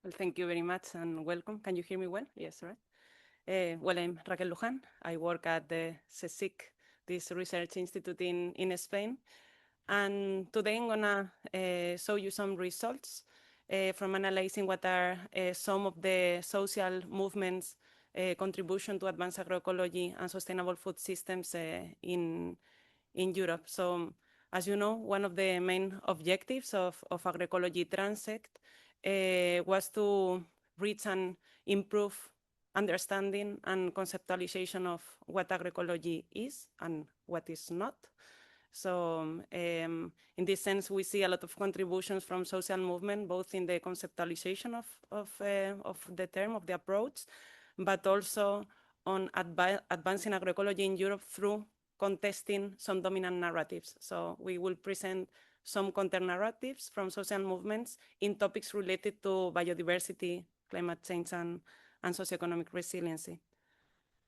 Well, thank you very much and welcome. Can you hear me well? Yes, right. Well, I'm Raquel Luján. I work at the CSIC, this research institute in Spain. And today I'm gonna show you some results from analyzing what are some of the social movements contribution to advanced agroecology and sustainable food systems in Europe. So, as you know, one of the main objectives of Agroecology-TRANSECT was to reach and improve understanding and conceptualization of what agroecology is and what is not. So in this sense, we see a lot of contributions from social movement, both in the conceptualization of the term, of the approach, but also on advancing agroecology in Europe through contesting some dominant narratives. So we will present some counter-narratives from social movements in topics related to biodiversity, climate change, and socioeconomic resiliency.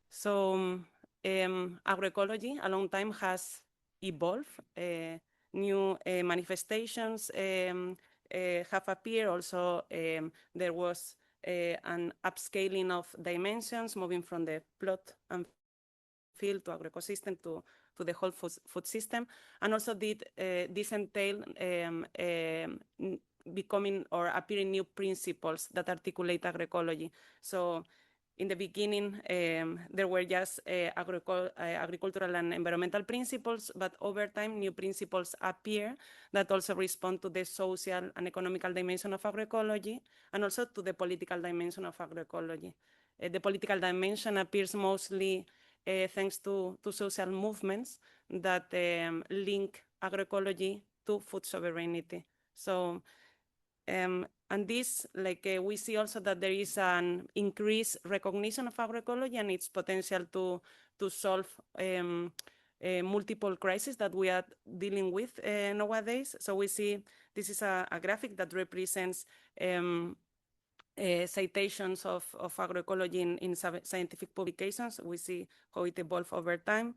So agroecology, a long time, has evolved. New manifestations have appeared. Also, there was an upscaling of dimensions, moving from the plot and field to agroecosystem to the whole food system. And also this entail becoming or appearing new principles that articulate agroecology. So in the beginning, there were just agricultural and environmental principles, but over time, new principles appear that also respond to the social and economical dimension of agroecology, and also to the political dimension of agroecology. The political dimension appears mostly thanks to social movements that link agroecology to food sovereignty. So and this, we see also that there is an increased recognition of agroecology and its potential to solve multiple crises that we are dealing with nowadays. So we see this is a graphic that represents citations of agroecology in scientific publications. We see how it evolved over time.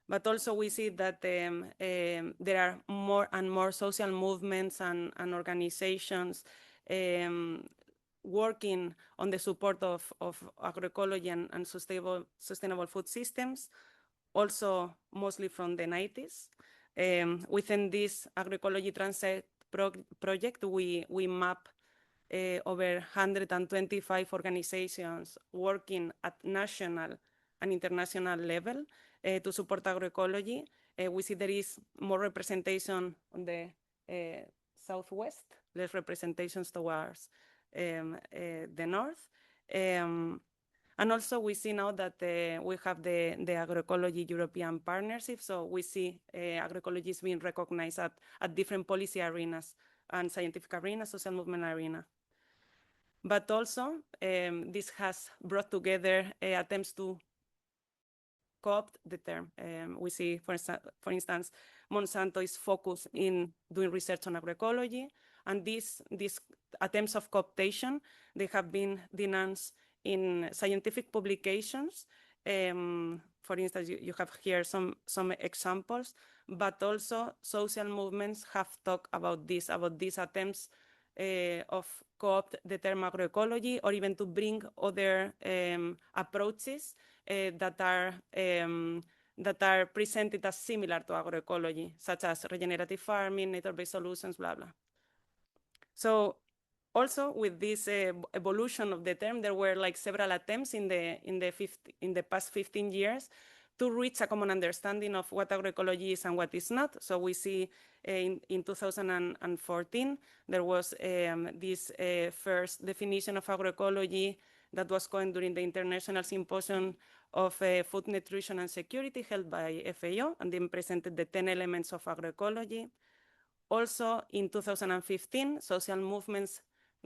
But also we see that there are more and more social movements and organizations working on the support of agroecology and sustainable food systems, also mostly from the 90s. Within this Agroecology-TRANSECT project, we map over 125 organizations working at national and international level to support agroecology. We see there is more representation on the southwest, less representations towards the north. And also we see now that we have the Agroecology European Partnership. So we see agroecology is being recognized at different policy arenas and scientific arenas, social movement arena. But also this has brought together attempts to co-opt the term. We see, for instance, Monsanto is focused in doing research on agroecology, and these attempts of cooptation, they have been denounced in scientific publications. For instance, you have here some examples, but also social movements have talked about these attempts of co-opt the term agroecology, or even to bring other approaches that are presented as similar to agroecology, such as regenerative farming, nature-based solutions, blah, blah. So also with this evolution of the term, there were several attempts in the past 15 years to reach a common understanding of what agroecology is and what is not. So we see in 2014, there was this first definition of agroecology that was coined during the International Symposium of Food, Nutrition and Security held by FAO, and then presented the 10 elements of agroecology. Also in 2015, social movements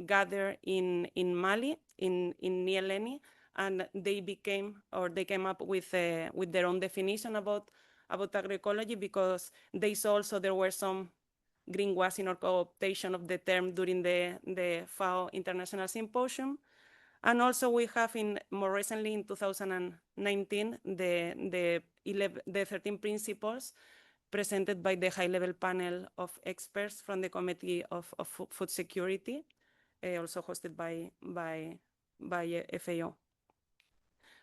gathered in Mali, in Nieleni, and they came up with their own definition about agroecology, because they saw also there were some greenwashing or co-optation of the term during the FAO International Symposium. And also we have more recently in 2019, the 13 principles presented by the high-level panel of experts from the Committee of Food Security, also hosted by FAO.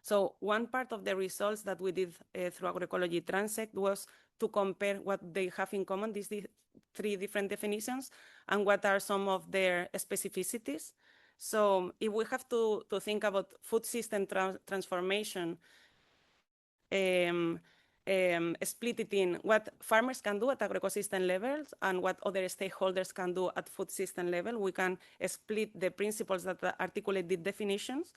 So one part of the results that we did through Agroecology-TRANSECT was to compare what they have in common, these three different definitions, and what are some of their specificities. So if we have to think about food system transformation, split it in what farmers can do at agroecosystem levels and what other stakeholders can do at food system level. We can split the principles that articulate the definitions.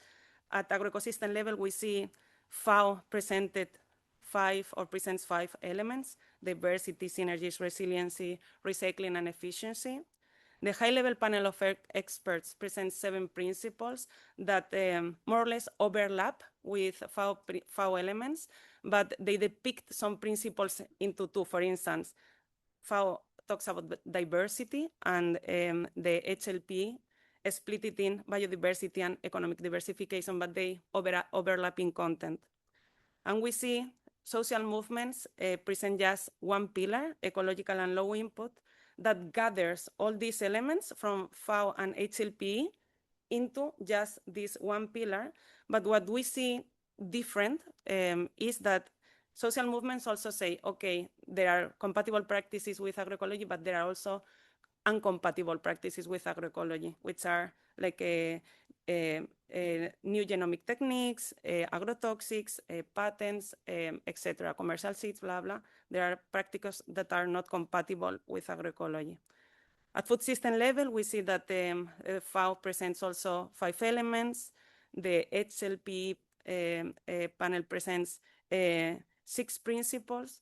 At agroecosystem level, we see FAO presents 5 elements: diversity, synergies, resiliency, recycling, and efficiency. The high-level panel of experts presents 7 principles that more or less overlap with FAO elements, but they depict some principles into 2. For instance, FAO talks about diversity, and the HLP split it in biodiversity and economic diversification, but they overlap in content. And we see social movements present just one pillar, ecological and low input, that gathers all these elements from FAO and HLP into just this one pillar. But what we see different is that social movements also say, okay, there are compatible practices with agroecology, but there are also incompatible practices with agroecology, which are like new genomic techniques, agrotoxics, patents, etc., commercial seeds, blah, blah. There are practices that are not compatible with agroecology. At food system level, we see that FAO presents also 5 elements. The HLP panel presents 6 principles,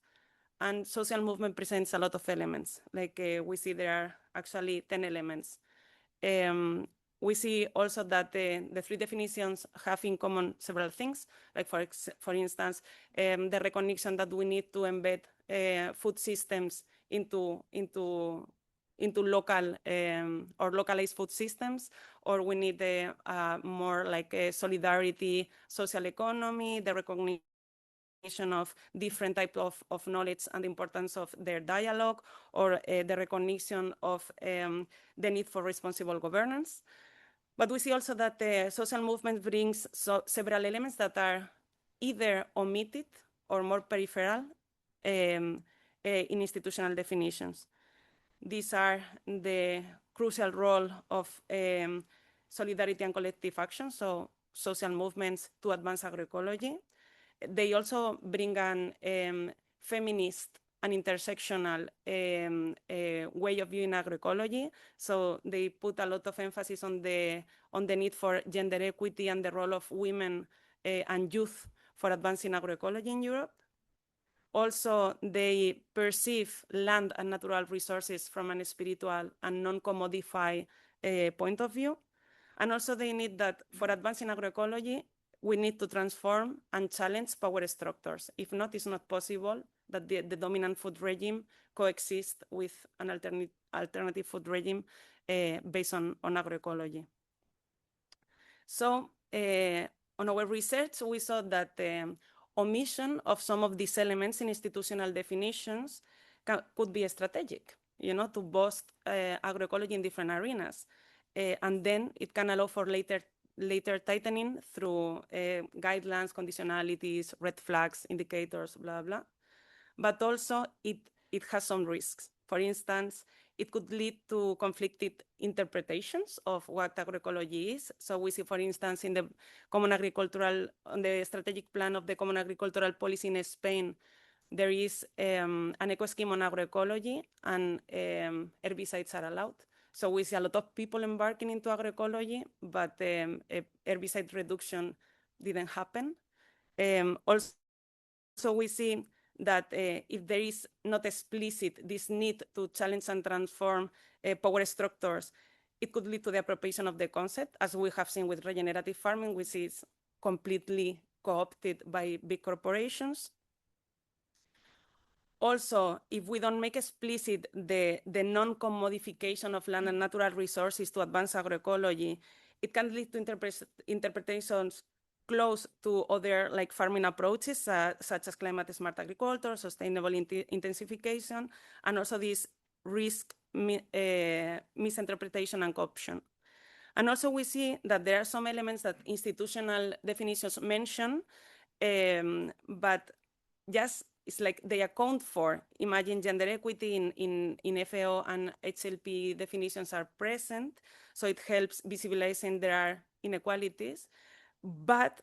and social movement presents a lot of elements. Like we see there are actually 10 elements. We see also that the 3 definitions have in common several things, like for instance, the recognition that we need to embed food systems into local or localized food systems, or we need more like solidarity, social economy, the recognition of different types of knowledge and the importance of their dialogue, or the recognition of the need for responsible governance. But we see also that the social movement brings several elements that are either omitted or more peripheral in institutional definitions. These are the crucial role of solidarity and collective action, so social movements to advance agroecology. They also bring an feminist and intersectional way of viewing agroecology. So they put a lot of emphasis on the need for gender equity and the role of women and youth for advancing agroecology in Europe. Also, they perceive land and natural resources from a spiritual and non-commodified point of view. And also they need that for advancing agroecology, we need to transform and challenge power structures. If not, it's not possible that the dominant food regime coexist with an alternative food regime based on agroecology. So on our research, we saw that omission of some of these elements in institutional definitions could be strategic, to boost agroecology in different arenas. And then it can allow for later tightening through guidelines, conditionalities, red flags, indicators, blah, blah. But also it has some risks. For instance, it could lead to conflicted interpretations of what agroecology is. So we see, for instance, in the strategic plan of the Common Agricultural Policy in Spain, there is an eco-scheme on agroecology, and herbicides are allowed. So we see a lot of people embarking into agroecology, but herbicide reduction didn't happen. Also, we see that if there is not explicit this need to challenge and transform power structures, it could lead to the appropriation of the concept, as we have seen with regenerative farming, which is completely co-opted by big corporations. Also, if we don't make explicit the non-commodification of land and natural resources to advance agroecology, it can lead to interpretations close to other farming approaches, such as climate-smart agriculture, sustainable intensification, and also this risk misinterpretation and co-option. And also we see that there are some elements that institutional definitions mention, but just it's like they account for, imagine gender equity in FAO and HLP definitions are present, so it helps visualizing there are inequalities, but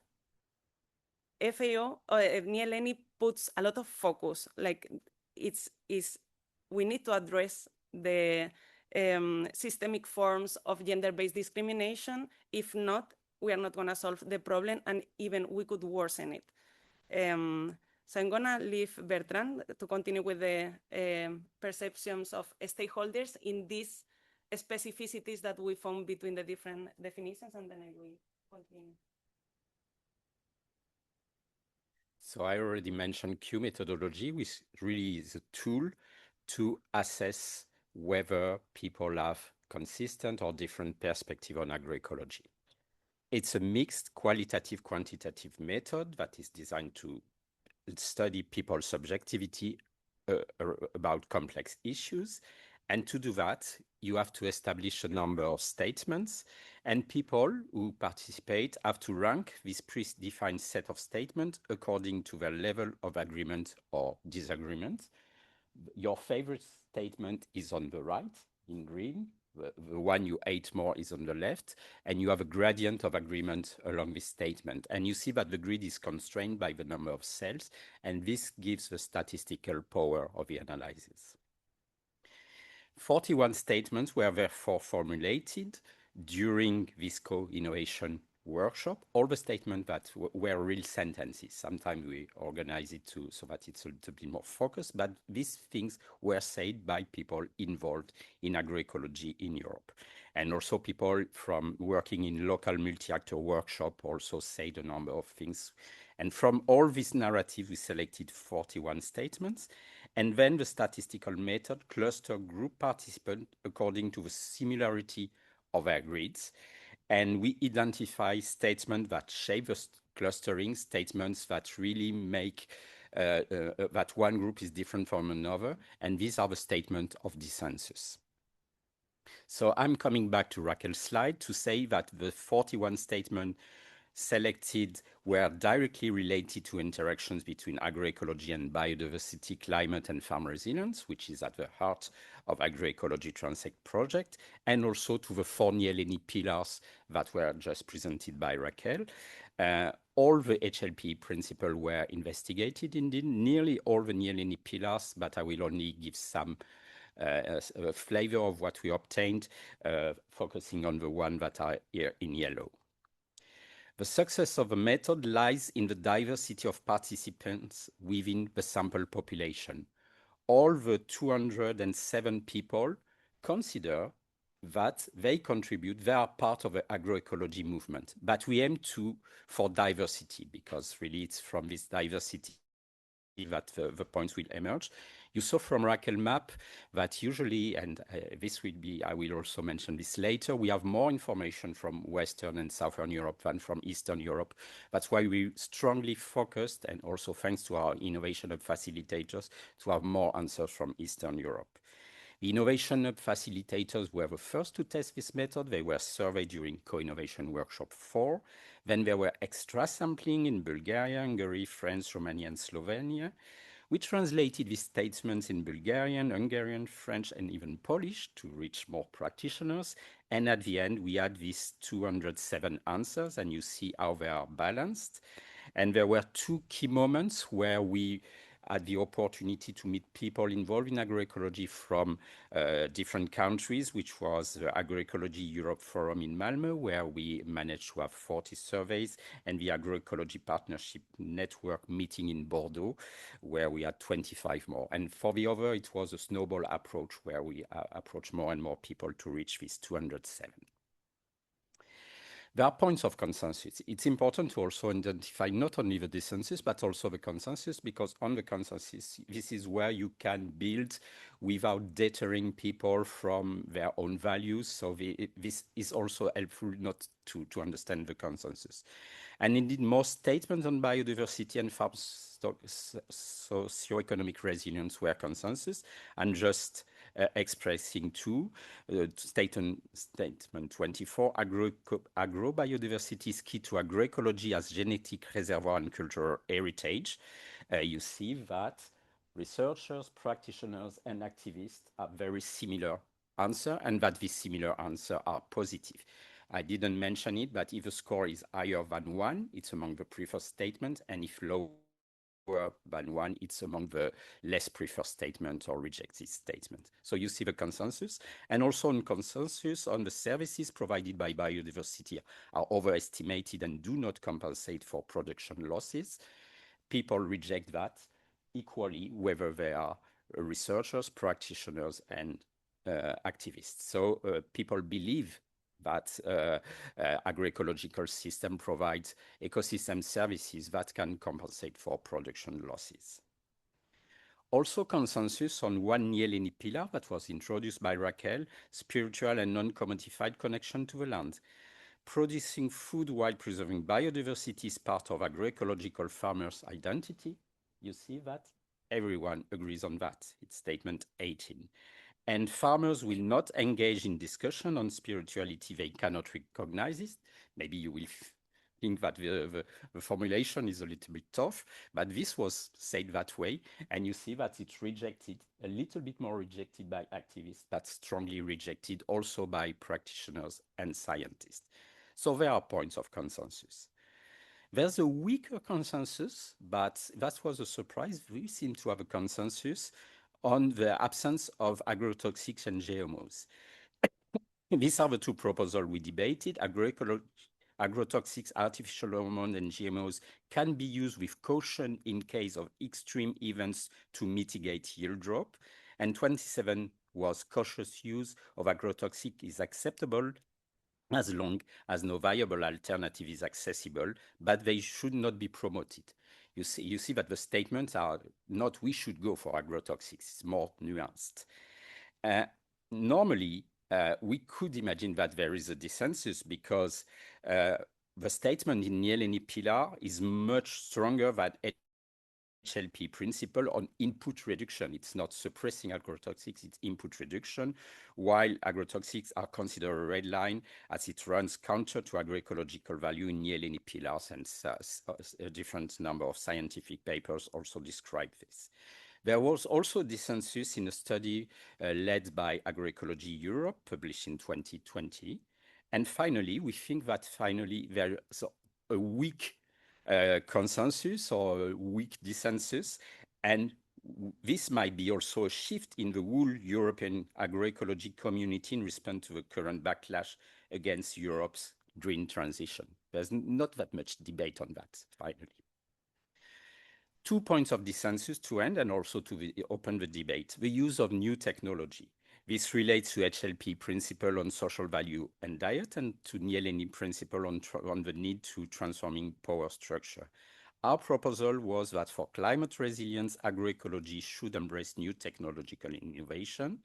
FAO, NILN puts a lot of focus, like we need to address the systemic forms of gender-based discrimination. If not, we are not gonna solve the problem, and even we could worsen it. So I'm gonna leave Bertrand to continue with the perceptions of stakeholders in these specificities that we found between the different definitions, and then I will continue. So I already mentioned Q methodology, which really is a tool to assess whether people have consistent or different perspective on agroecology. It's a mixed qualitative quantitative method that is designed to study people's subjectivity about complex issues. And to do that, you have to establish a number of statements, and people who participate have to rank this predefined set of statements according to their level of agreement or disagreement. Your favorite statement is on the right in green. The one you hate more is on the left, and you have a gradient of agreement along this statement. And you see that the grid is constrained by the number of cells, and this gives the statistical power of the analysis. 41 statements were therefore formulated during this co-innovation workshop. All the statements that were real sentences. Sometimes we organize it so that it's a little bit more focused, but these things were said by people involved in agroecology in Europe. And also people from working in local multi-actor workshop also said a number of things. And from all this narrative, we selected 41 statements. And then the statistical method clustered group participants according to the similarity of their grids. And we identify statements that shape the clustering, statements that really make that one group is different from another. And these are the statements of dissensus. So I'm coming back to Raquel's slide to say that the 41 statements selected were directly related to interactions between agroecology and biodiversity, climate, and farm resilience, which is at the heart of Agroecology-TRANSECT project, and also to the 4 NILN pillars that were just presented by Raquel. All the HLP principles were investigated, indeed, nearly all the NILN pillars, but I will only give some a flavor of what we obtained, focusing on the one that are here in yellow. The success of the method lies in the diversity of participants within the sample population. All the 207 people consider that they contribute, they are part of the agroecology movement. But we aim for diversity, because really it's from this diversity that the points will emerge. You saw from Raquel map that usually, and this will be, I will also mention this later, we have more information from Western and Southern Europe than from Eastern Europe. That's why we strongly focused, and also thanks to our Innovation Hub facilitators, to have more answers from Eastern Europe. The Innovation Hub facilitators were the first to test this method. They were surveyed during Co-Innovation Workshop 4. Then there were extra sampling in Bulgaria, Hungary, France, Romania, and Slovenia. We translated these statements in Bulgarian, Hungarian, French, and even Polish to reach more practitioners. And at the end, we had these 207 answers, and you see how they are balanced. And there were two key moments where we had the opportunity to meet people involved in agroecology from different countries, which was the Agroecology Europe Forum in Malmö, where we managed to have 40 surveys, and the Agroecology Partnership Network meeting in Bordeaux, where we had 25 more. And for the other, it was a snowball approach, where we approached more and more people to reach these 207. There are points of consensus. It's important to also identify not only the dissensus, but also the consensus, because on the consensus, this is where you can build without deterring people from their own values. So this is also helpful not to understand the consensus. And indeed, most statements on biodiversity and farm socioeconomic resilience were consensus. And just expressing two. Statement 24, agrobiodiversity is key to agroecology as genetic reservoir and cultural heritage. You see that researchers, practitioners, and activists have very similar answer, and that these similar answers are positive. I didn't mention it, but if the score is higher than 1, it's among the preferred statement, and if lower than 1, it's among the less preferred statement or rejected statement. So you see the consensus, and also on consensus on the services provided by biodiversity are overestimated and do not compensate for production losses. People reject that equally, whether they are researchers, practitioners, and activists. So people believe that agroecological system provides ecosystem services that can compensate for production losses. Also consensus on one Nyeleni pillar that was introduced by Raquel, spiritual and non-commodified connection to the land. Producing food while preserving biodiversity is part of agroecological farmers' identity. You see that? Everyone agrees on that. It's statement 18. And farmers will not engage in discussion on spirituality they cannot recognize it. Maybe you will think that the formulation is a little bit tough, but this was said that way. And you see that it's rejected, a little bit more rejected by activists, but strongly rejected also by practitioners and scientists. So there are points of consensus. There's a weaker consensus, but that was a surprise. We seem to have a consensus on the absence of agrotoxics and GMOs. These are the two proposals we debated. Agrotoxics, artificial hormones, and GMOs can be used with caution in case of extreme events to mitigate yield drop. And 27 was cautious use of agrotoxic is acceptable as long as no viable alternative is accessible, but they should not be promoted. You see that the statements are not we should go for agrotoxics, it's more nuanced. Normally, we could imagine that there is a dissensus because the statement in Nyeleni Pillar is much stronger than HLP principle on input reduction. It's not suppressing agrotoxics, it's input reduction, while agrotoxics are considered a red line as it runs counter to agroecological value in Nyeleni pillars, and a different number of scientific papers also describe this. There was also dissensus in a study led by Agroecology Europe, published in 2020. And finally, we think that there's a weak consensus or weak dissensus, and this might be also a shift in the whole European agroecology community in response to the current backlash against Europe's green transition. There's not that much debate on that, finally. 2 points of dissensus to end and also to open the debate. The use of new technology. This relates to HLP principle on social value and diet, and to Nyeleni principle on the need to transforming power structure. Our proposal was that for climate resilience, agroecology should embrace new technological innovation.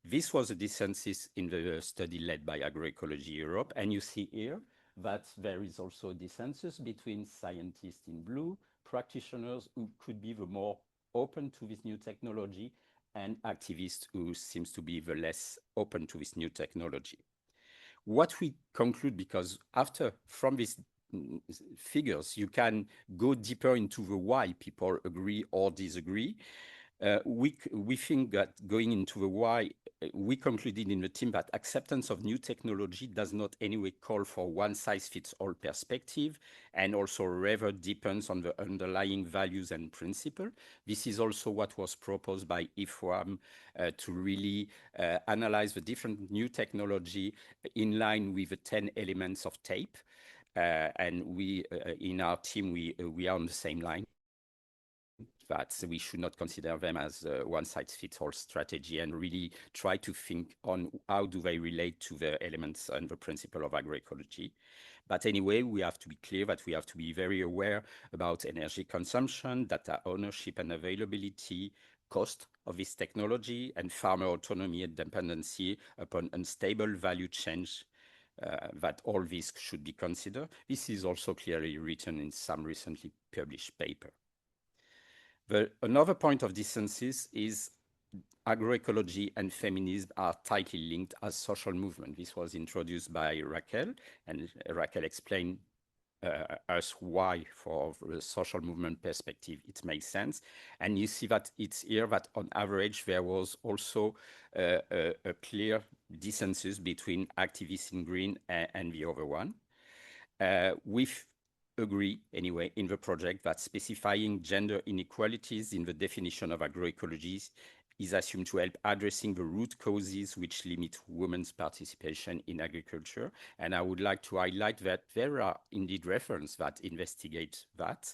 This was a dissensus in the study led by Agroecology Europe, and you see here that there is also a dissensus between scientists in blue, practitioners who could be the more open to this new technology, and activists who seems to be the less open to this new technology. What we conclude, because from these figures, you can go deeper into the why people agree or disagree. We think that going into the why, we concluded in the team that acceptance of new technology does not anyway call for one-size-fits-all perspective, and also rather depends on the underlying values and principle. This is also what was proposed by IFWAM to really analyze the different new technology in line with the 10 elements of TAPE. And we, in our team, we are on the same line, that we should not consider them as a one-size-fits-all strategy, and really try to think on how do they relate to the elements and the principle of agroecology. But anyway, we have to be clear that we have to be very aware about energy consumption, data ownership and availability, cost of this technology, and farmer autonomy and dependency upon unstable value change. That all this should be considered. This is also clearly written in some recently published paper. Another point of dissensus is agroecology and feminism are tightly linked as social movement. This was introduced by Raquel, and Raquel explained us why, for the social movement perspective, it makes sense. And you see that it's here that on average there was also a clear dissensus between activists in green and the other one. We agree, anyway, in the project that specifying gender inequalities in the definition of agroecology is assumed to help addressing the root causes which limit women's participation in agriculture. And I would like to highlight that there are indeed references that investigate that.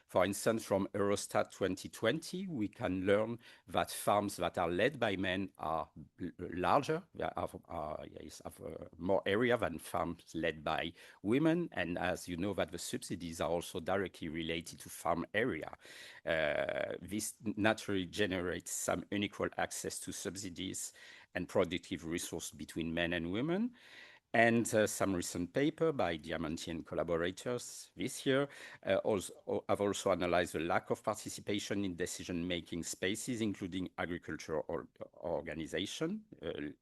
For instance, from Eurostat 2020, we can learn that farms that are led by men are larger, have more area than farms led by women. And as you know, that the subsidies are also directly related to farm area. This naturally generates some unequal access to subsidies and productive resource between men and women. And some recent paper by Diamanti and collaborators this year have also analyzed the lack of participation in decision-making spaces, including agricultural organization,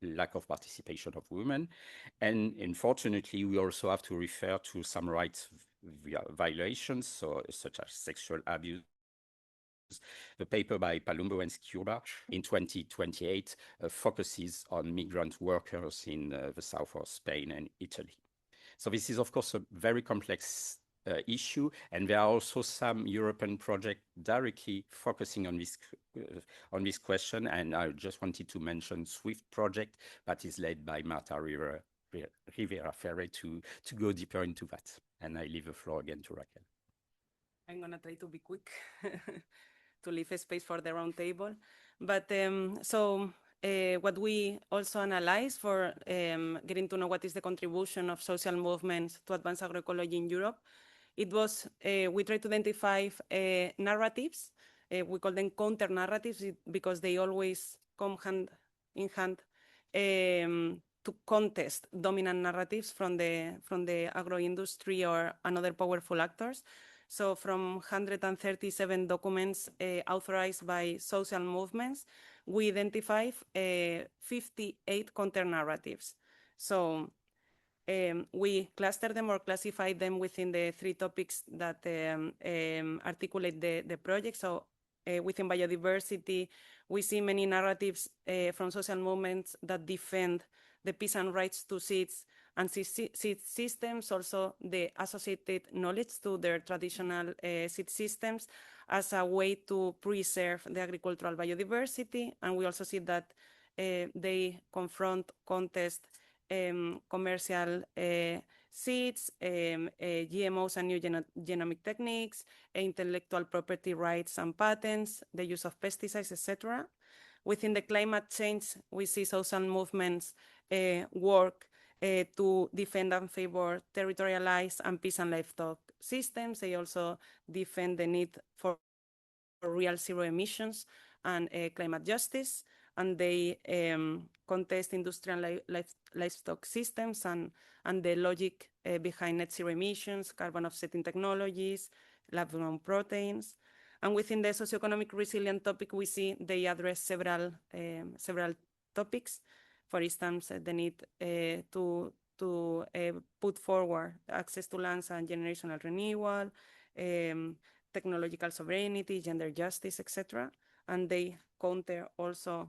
lack of participation of women. And unfortunately, we also have to refer to some rights violations, such as sexual abuse. The paper by Palumbo and Sciurba in 2028 focuses on migrant workers in the south of Spain and Italy. So this is, of course, a very complex issue, and there are also some European projects directly focusing on this question. And I just wanted to mention SWIFT project that is led by Marta Rivera Ferre to go deeper into that. And I leave the floor again to Raquel. I'm gonna try to be quick to leave a space for the round table. But what we also analyze for getting to know what is the contribution of social movements to advance agroecology in Europe, it was, we tried to identify narratives. We call them counter narratives because they always come hand in hand to contest dominant narratives from the agro industry or another powerful actors. So from 137 documents authorized by social movements, we identify 58 counter-narratives. So we cluster them or classify them within the three topics that articulate the project. So within biodiversity, we see many narratives from social movements that defend the peasant rights to seeds and seed systems, also the associated knowledge to their traditional seed systems as a way to preserve the agricultural biodiversity. And we also see that they contest commercial seeds, GMOs and new genomic techniques, intellectual property rights and patents, the use of pesticides, etc. Within the climate change, we see social movements work to defend and favor territorialized and peasant livestock systems. They also defend the need for real zero emissions and climate justice. And they contest industrial livestock systems and the logic behind net zero emissions, carbon offsetting technologies, lab-grown proteins. And within the socioeconomic resilient topic, we see they address several topics. For instance, the need to put forward access to lands and generational renewal, technological sovereignty, gender justice, etc. And they counter also,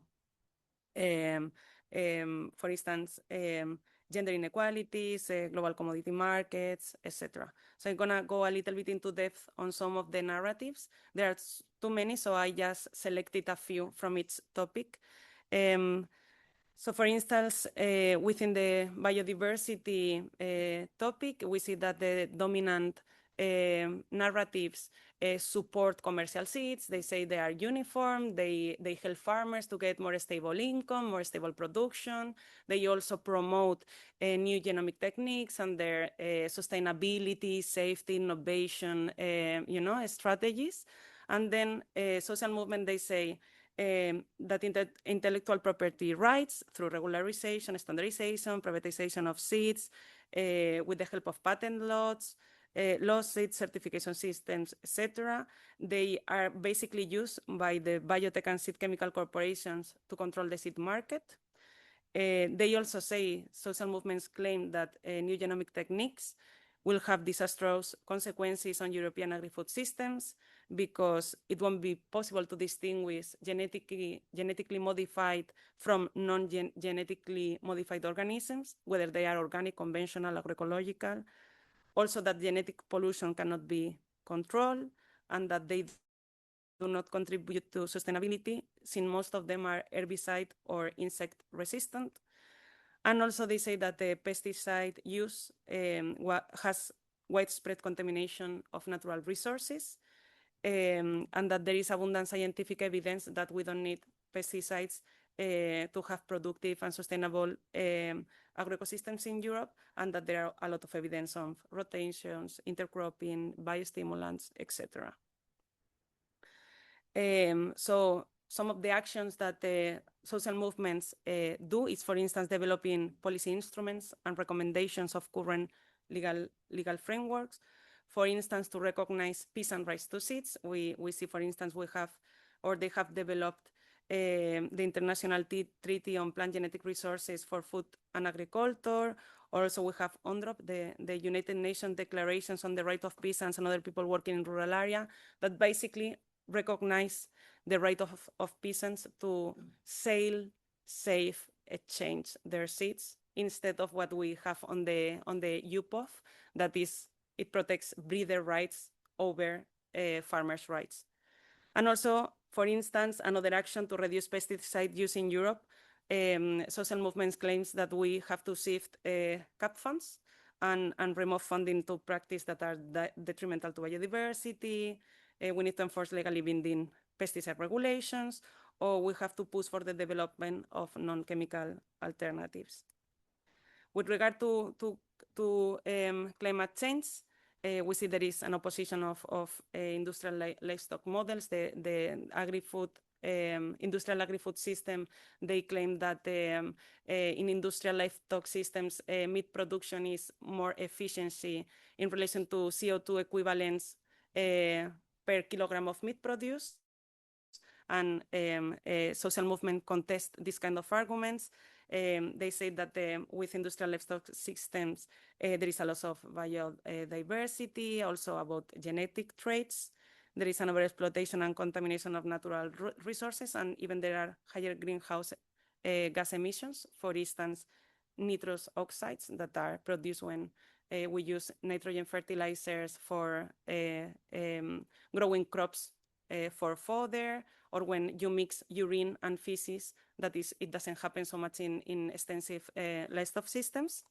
for instance, gender inequalities, global commodity markets, etc. So I'm gonna go a little bit into depth on some of the narratives. There are too many, so I just selected a few from each topic. So for instance, within the biodiversity topic, we see that the dominant narratives support commercial seeds. They say they are uniform. They help farmers to get more stable income, more stable production. They also promote new genomic techniques and their sustainability, safety, innovation, strategies. And then social movement, they say, that intellectual property rights through regularization, standardization, privatization of seeds, with the help of patent laws, laws, seed certification systems, etc. They are basically used by the biotech and seed chemical corporations to control the seed market. They also say social movements claim that new genomic techniques will have disastrous consequences on European agri-food systems because it won't be possible to distinguish genetically modified from non-genetically modified organisms, whether they are organic, conventional, agroecological. Also that genetic pollution cannot be controlled and that they do not contribute to sustainability, since most of them are herbicide or insect resistant. And also they say that the pesticide use has widespread contamination of natural resources, and that there is abundant scientific evidence that we don't need pesticides to have productive and sustainable agroecosystems in Europe, and that there are a lot of evidence of rotations, intercropping, biostimulants, etc. So some of the actions that the social movements do is, for instance, developing policy instruments and recommendations of current legal frameworks. For instance, to recognize peasant rights to seeds, we see, for instance, they have developed the International Treaty on Plant Genetic Resources for Food and Agriculture. Also, we have UNDROP, the United Nations Declarations on the Right of Peasants and Other People Working in Rural Area, that basically recognize the right of peasants to sell, save, exchange their seeds, instead of what we have on the UPOF, that is, it protects breeder rights over farmers' rights. And also, for instance, another action to reduce pesticide use in Europe, social movements claims that we have to shift CAP funds and remove funding to practices that are detrimental to biodiversity. We need to enforce legally binding pesticide regulations, or we have to push for the development of non-chemical alternatives. With regard to climate change, we see there is an opposition of industrial livestock models. The agri-food industrial agri-food system, they claim that in industrial livestock systems, meat production is more efficiency in relation to CO2 equivalents per kilogram of meat produced. And social movement contest these kind of arguments. They say that with industrial livestock systems, there is a loss of biodiversity, also about genetic traits. There is an overexploitation and contamination of natural resources, and even there are higher greenhouse gas emissions, for instance, nitrous oxides that are produced when we use nitrogen fertilizers for growing crops for fodder, or when you mix urine and feces, that is, it doesn't happen so much in extensive livestock systems.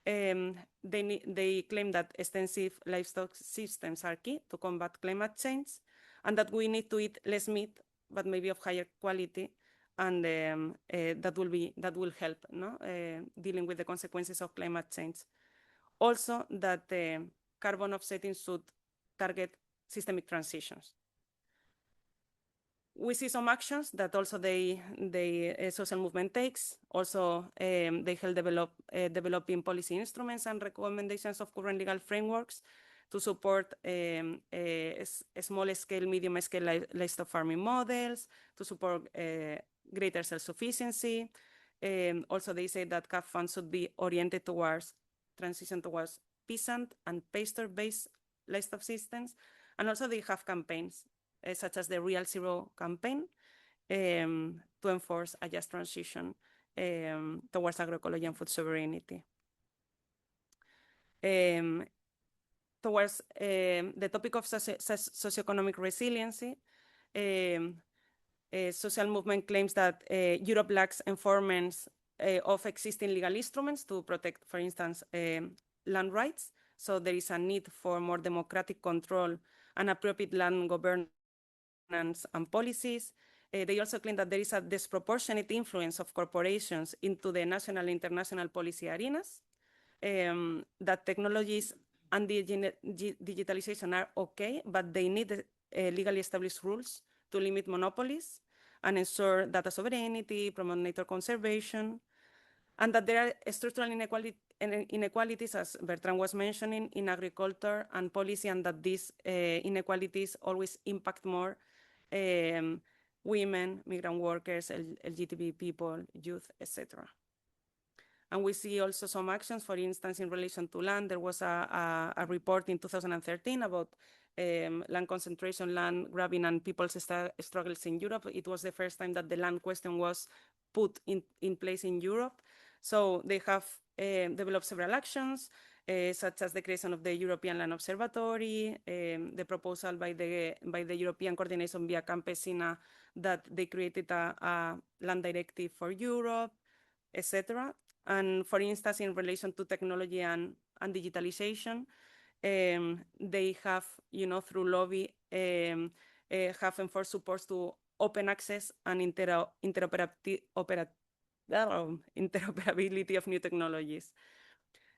They claim that extensive livestock systems are key to combat climate change, and that we need to eat less meat, but maybe of higher quality, and that will help dealing with the consequences of climate change. Also, that carbon offsetting should target systemic transitions. We see some actions that also the social movement takes. Also, they help developing policy instruments and recommendations of current legal frameworks to support small-scale, medium-scale livestock farming models, to support greater self-sufficiency. Also, they say that CAP funds should be oriented towards transition towards peasant and pasture-based livestock systems. And also they have campaigns such as the Real Zero campaign to enforce a just transition towards agroecology and food sovereignty. Towards the topic of socioeconomic resiliency, social movement claims that Europe lacks enforcement of existing legal instruments to protect, for instance, land rights. So there is a need for more democratic control and appropriate land governance and policies. They also claim that there is a disproportionate influence of corporations into the national and international policy arenas, that technologies and digitalization are okay, but they need legally established rules to limit monopolies and ensure data sovereignty, promote nature conservation. and that there are structural inequalities, as Bertrand was mentioning, in agriculture and policy, and that these inequalities always impact more women, migrant workers, LGTB people, youth, etc. And we see also some actions, for instance, in relation to land. There was a report in 2013 about land concentration, land grabbing, and people's struggles in Europe. It was the first time that the land question was put in place in Europe. So they have developed several actions, such as the creation of the European Land Observatory, the proposal by the European Coordination via Campesina that they created a land directive for Europe, etc. And for instance, in relation to technology and digitalization, they have, through lobby, have enforced supports to open access and interoperability of new technologies.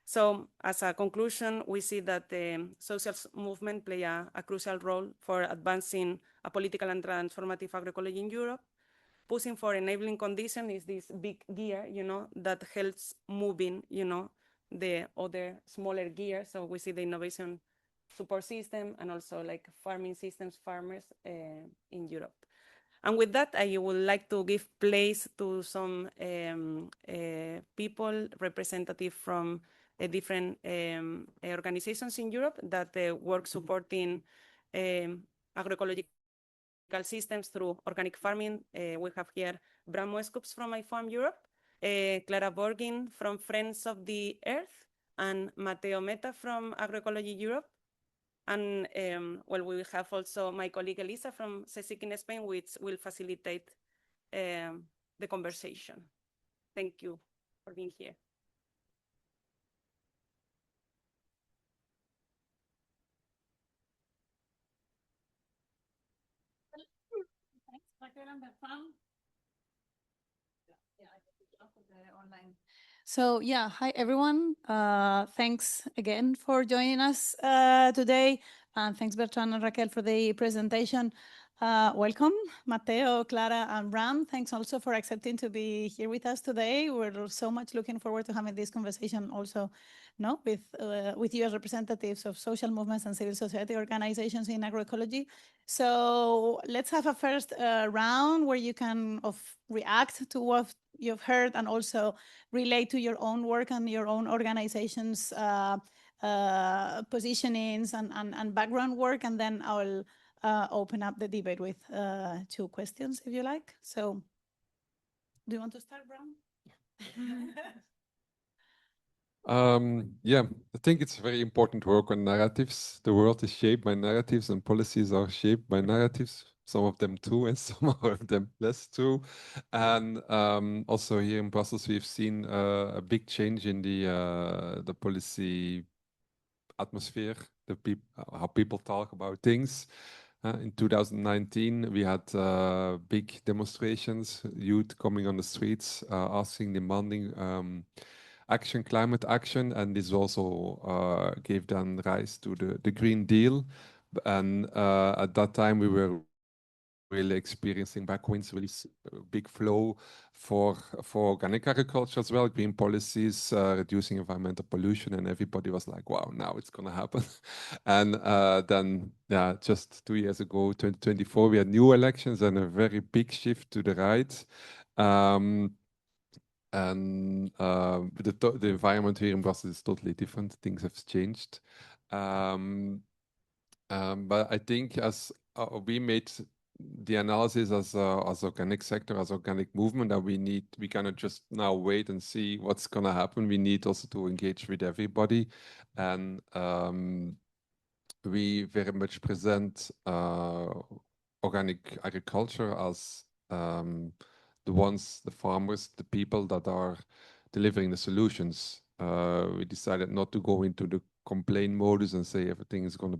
So as a conclusion, we see that the social movement play a crucial role for advancing a political and transformative agroecology in Europe. Pushing for enabling condition is this big gear, that helps moving, the other smaller gears. So we see the innovation support system and also like farming systems, farmers in Europe. And with that, I would like to give place to some people, representative from different organizations in Europe that work supporting agroecological systems through organic farming. We have here Bram Moescoops from iFarm Europe, Clara Borgin from Friends of the Earth, and Matteo Meta from Agroecology Europe. And well, we have also my colleague Elisa from CSIC in Spain, which will facilitate the conversation. Thank you for being here. Thanks, Raquel and Bertrand. Yeah, I think up with the online. So yeah, hi everyone. Thanks again for joining us today. And thanks Bertrand and Raquel for the presentation. Welcome, Matteo, Clara, and Bram. Thanks also for accepting to be here with us today. We're so much looking forward to having this conversation also with you as representatives of social movements and civil society organizations in agroecology. So let's have a first round where you can react to what you've heard and also relate to your own work and your own organization's positionings and background work. And then I'll open up the debate with 2 questions, if you like. So do you want to start, Bram? Yeah, I think it's very important to work on narratives. The world is shaped by narratives and policies are shaped by narratives. Some of them true and some of them less true. And also here in Brussels, we've seen a big change in the policy atmosphere, how people talk about things. In 2019, we had big demonstrations, youth coming on the streets, asking, demanding action, climate action, and this also gave then rise to the Green Deal. And at that time, we were really experiencing backwinds, really big flow for organic agriculture as well, green policies, reducing environmental pollution, and everybody was like, wow, now it's going to happen. And then, yeah, just 2 years ago, 2024, we had new elections and a very big shift to the right. And the environment here in Brussels is totally different. Things have changed. But I think as we made the analysis as organic sector, as organic movement, that we cannot just now wait and see what's going to happen. We need also to engage with everybody. And we very much present organic agriculture as the farmers, the people that are delivering the solutions. We decided not to go into the complaint modus and say everything is going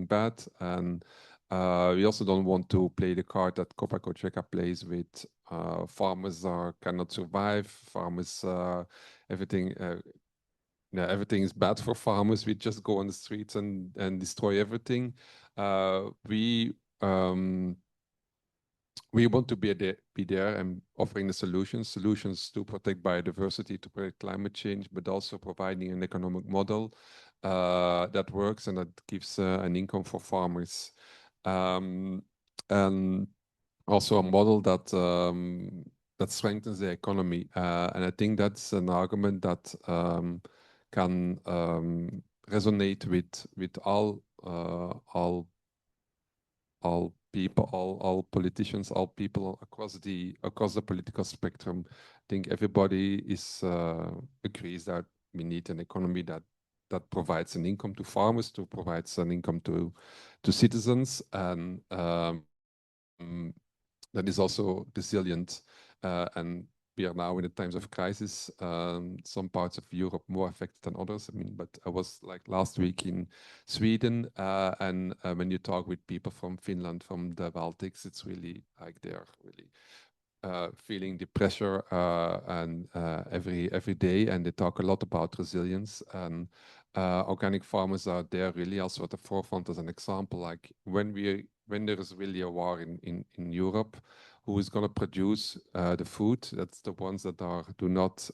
bad. And we also don't want to play the card that Copa-Cogeca plays with farmers cannot survive, farmers, everything is bad for farmers. We just go on the streets and destroy everything. We we want to be there and offering the solutions to protect biodiversity, to protect climate change, but also providing an economic model that works and that gives an income for farmers. And also a model that strengthens the economy. And I think that's an argument that can resonate with all people, all politicians, all people across the political spectrum. I think everybody agrees that we need an economy that provides an income to farmers, to provides an income to citizens, and that is also resilient. And we are now in the times of crisis. Some parts of Europe more affected than others. I mean, but I was like last week in Sweden, and when you talk with people from Finland, from the Baltics, it's really like they are really feeling the pressure and every day, and they talk a lot about resilience. And organic farmers are there really also at the forefront as an example. Like when there is really a war in Europe, who is going to produce the food? That's the ones that do not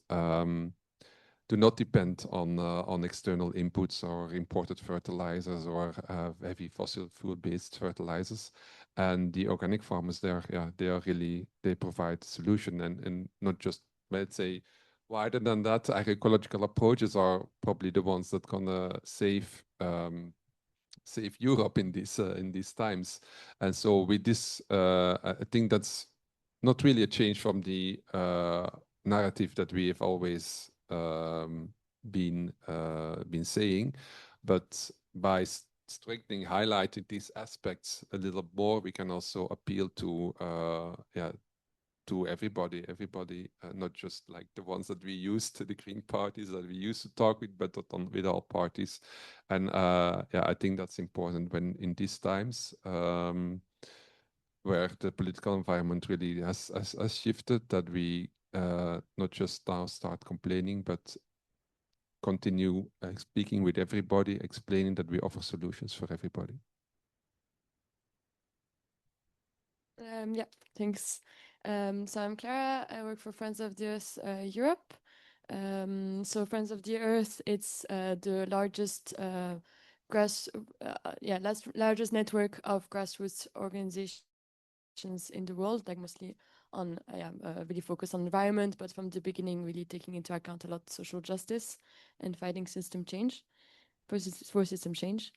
depend on external inputs or imported fertilizers or heavy fossil fuel-based fertilizers. And the organic farmers there, yeah, they provide solution, and not just, let's say, wider than that. Agroecological approaches are probably the ones that gonna save Europe in these times. And so with this, I think that's not really a change from the narrative that we have always been saying, but by strengthening, highlighting these aspects a little more, we can also appeal to to everybody, not just like the ones that we used to, the green parties that we used to talk with, but with all parties. And yeah, I think that's important when in these times where the political environment really has shifted, that we not just now start complaining, but continue speaking with everybody, explaining that we offer solutions for everybody. Yeah, thanks. So I'm Clara. I work for Friends of the Earth Europe. So Friends of the Earth, it's the largest largest network of grassroots organizations in the world, like mostly on really focused on environment, but from the beginning really taking into account a lot social justice and fighting system change for system change.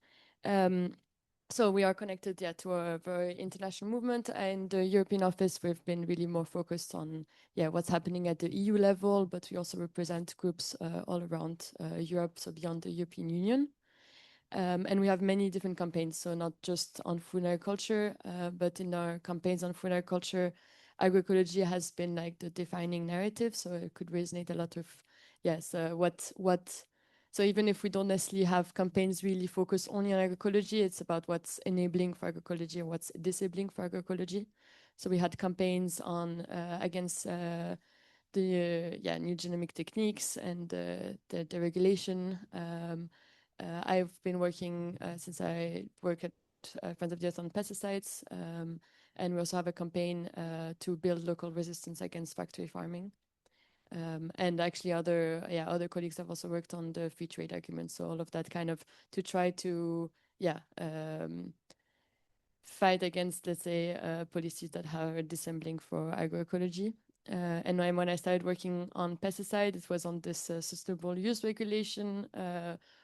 So we are connected to a very international movement. And the European office, we've been really more focused on what's happening at the EU level, but we also represent groups all around Europe, so beyond the European Union. And we have many different campaigns, so not just on food and agriculture, but in our campaigns on food and agriculture, agroecology has been like the defining narrative, so it could resonate a lot of, so even if we don't necessarily have campaigns really focused only on agroecology, it's about what's enabling for agroecology and what's disabling for agroecology. So we had campaigns on against the new genomic techniques and the deregulation. I've been working since I work at Friends of the Earth on pesticides, and we also have a campaign to build local resistance against factory farming. And actually other colleagues have also worked on the free trade argument. So all of that kind of to try to fight against, let's say, policies that are dissembling for agroecology. And when I started working on pesticides, it was on this sustainable use regulation,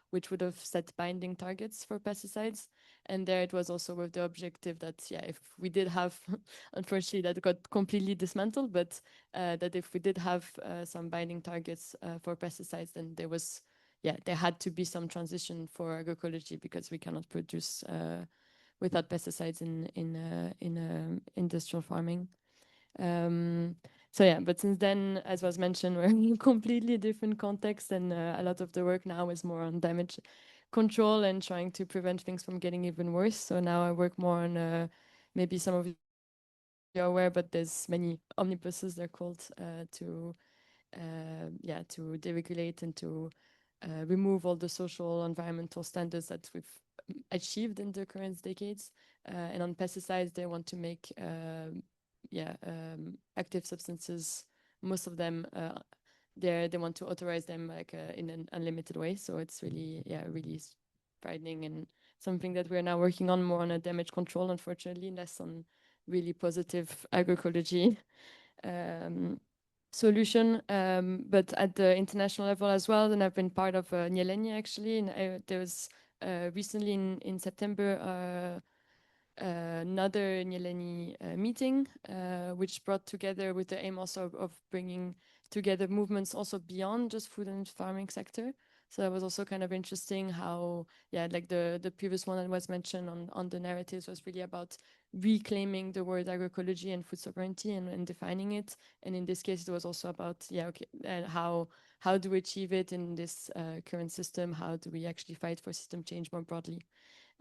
which would have set binding targets for pesticides. And there it was also with the objective that, if we did have, unfortunately that got completely dismantled, but that if we did have some binding targets for pesticides, then there had to be some transition for agroecology, because we cannot produce without pesticides in industrial farming. But since then, as was mentioned, we're in a completely different context, and a lot of the work now is more on damage control and trying to prevent things from getting even worse. So now I work more on maybe some of you are aware, but there's many omnibuses, they're called, to deregulate and to remove all the social environmental standards that we've achieved in the current decades. And on pesticides, they want to make active substances. Most of them, they want to authorize them like in an unlimited way. So it's really, really frightening, and something that we're now working on more on a damage control, unfortunately, less on really positive agroecology solution. But at the international level as well, and I've been part of Nyeleni actually, and there was recently in September another Nyeleni meeting, which brought together with the aim also of bringing together movements also beyond just food and farming sector. So that was also kind of interesting how, like the previous one that was mentioned on the narratives was really about reclaiming the word agroecology and food sovereignty and defining it. And in this case, it was also about, how do we achieve it in this current system? How do we actually fight for system change more broadly?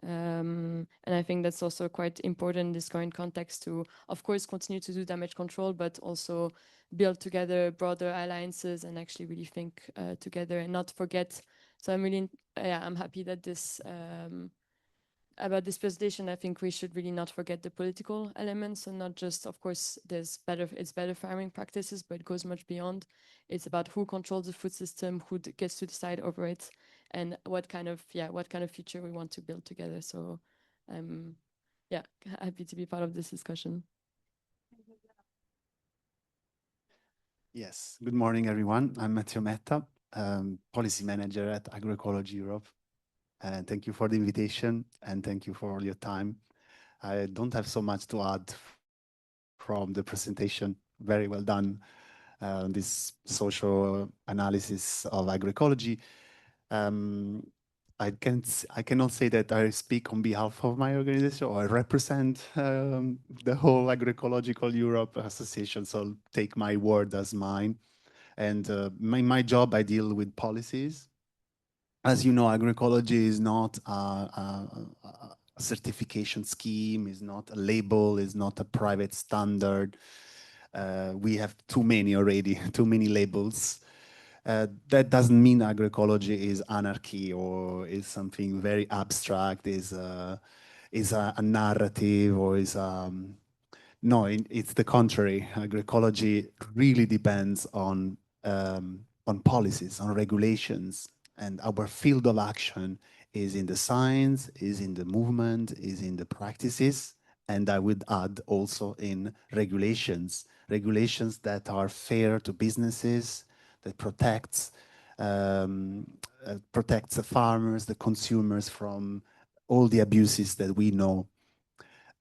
And I think that's also quite important in this current context to, of course, continue to do damage control, but also build together broader alliances and actually really think together and not forget. So I'm really, I'm happy that this, about this presentation, I think we should really not forget the political elements, and not just, of course, it's better farming practices, but it goes much beyond. It's about who controls the food system, who gets to decide over it, and what kind of future we want to build together. So I'm happy to be part of this discussion. Yes, good morning, everyone. I'm Matteo Metta, policy manager at Agroecology Europe. And thank you for the invitation, and thank you for all your time. I don't have so much to add from the presentation. Very well done, this social analysis of agroecology. I cannot say that I speak on behalf of my organization or I represent the whole Agroecological Europe Association, so I'll take my word as mine. And my job, I deal with policies. As you know, agroecology is not a certification scheme, is not a label, is not a private standard. We have too many already, too many labels. That doesn't mean agroecology is anarchy or is something very abstract, is a narrative, or is no, it's the contrary. Agroecology really depends on policies, on regulations, and our field of action is in the science, is in the movement, is in the practices, and I would add also in regulations that are fair to businesses, that protects the farmers, the consumers from all the abuses that we know.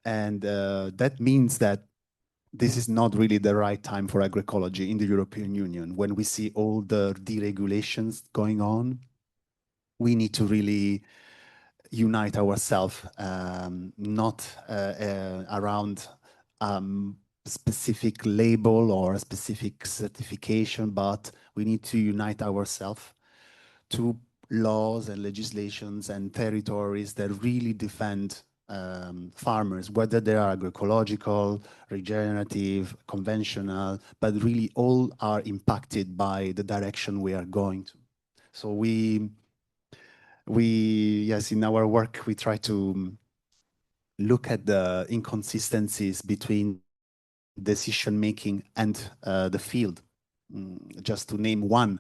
And that means that this is not really the right time for agroecology in the European Union. When we see all the deregulations going on, we need to really unite ourselves, not around specific label or a specific certification, but we need to unite ourselves to laws and legislations and territories that really defend farmers, whether they are agroecological, regenerative, conventional, but really all are impacted by the direction we are going to. So yes, in our work, we try to look at the inconsistencies between decision-making and the field. Just to name one,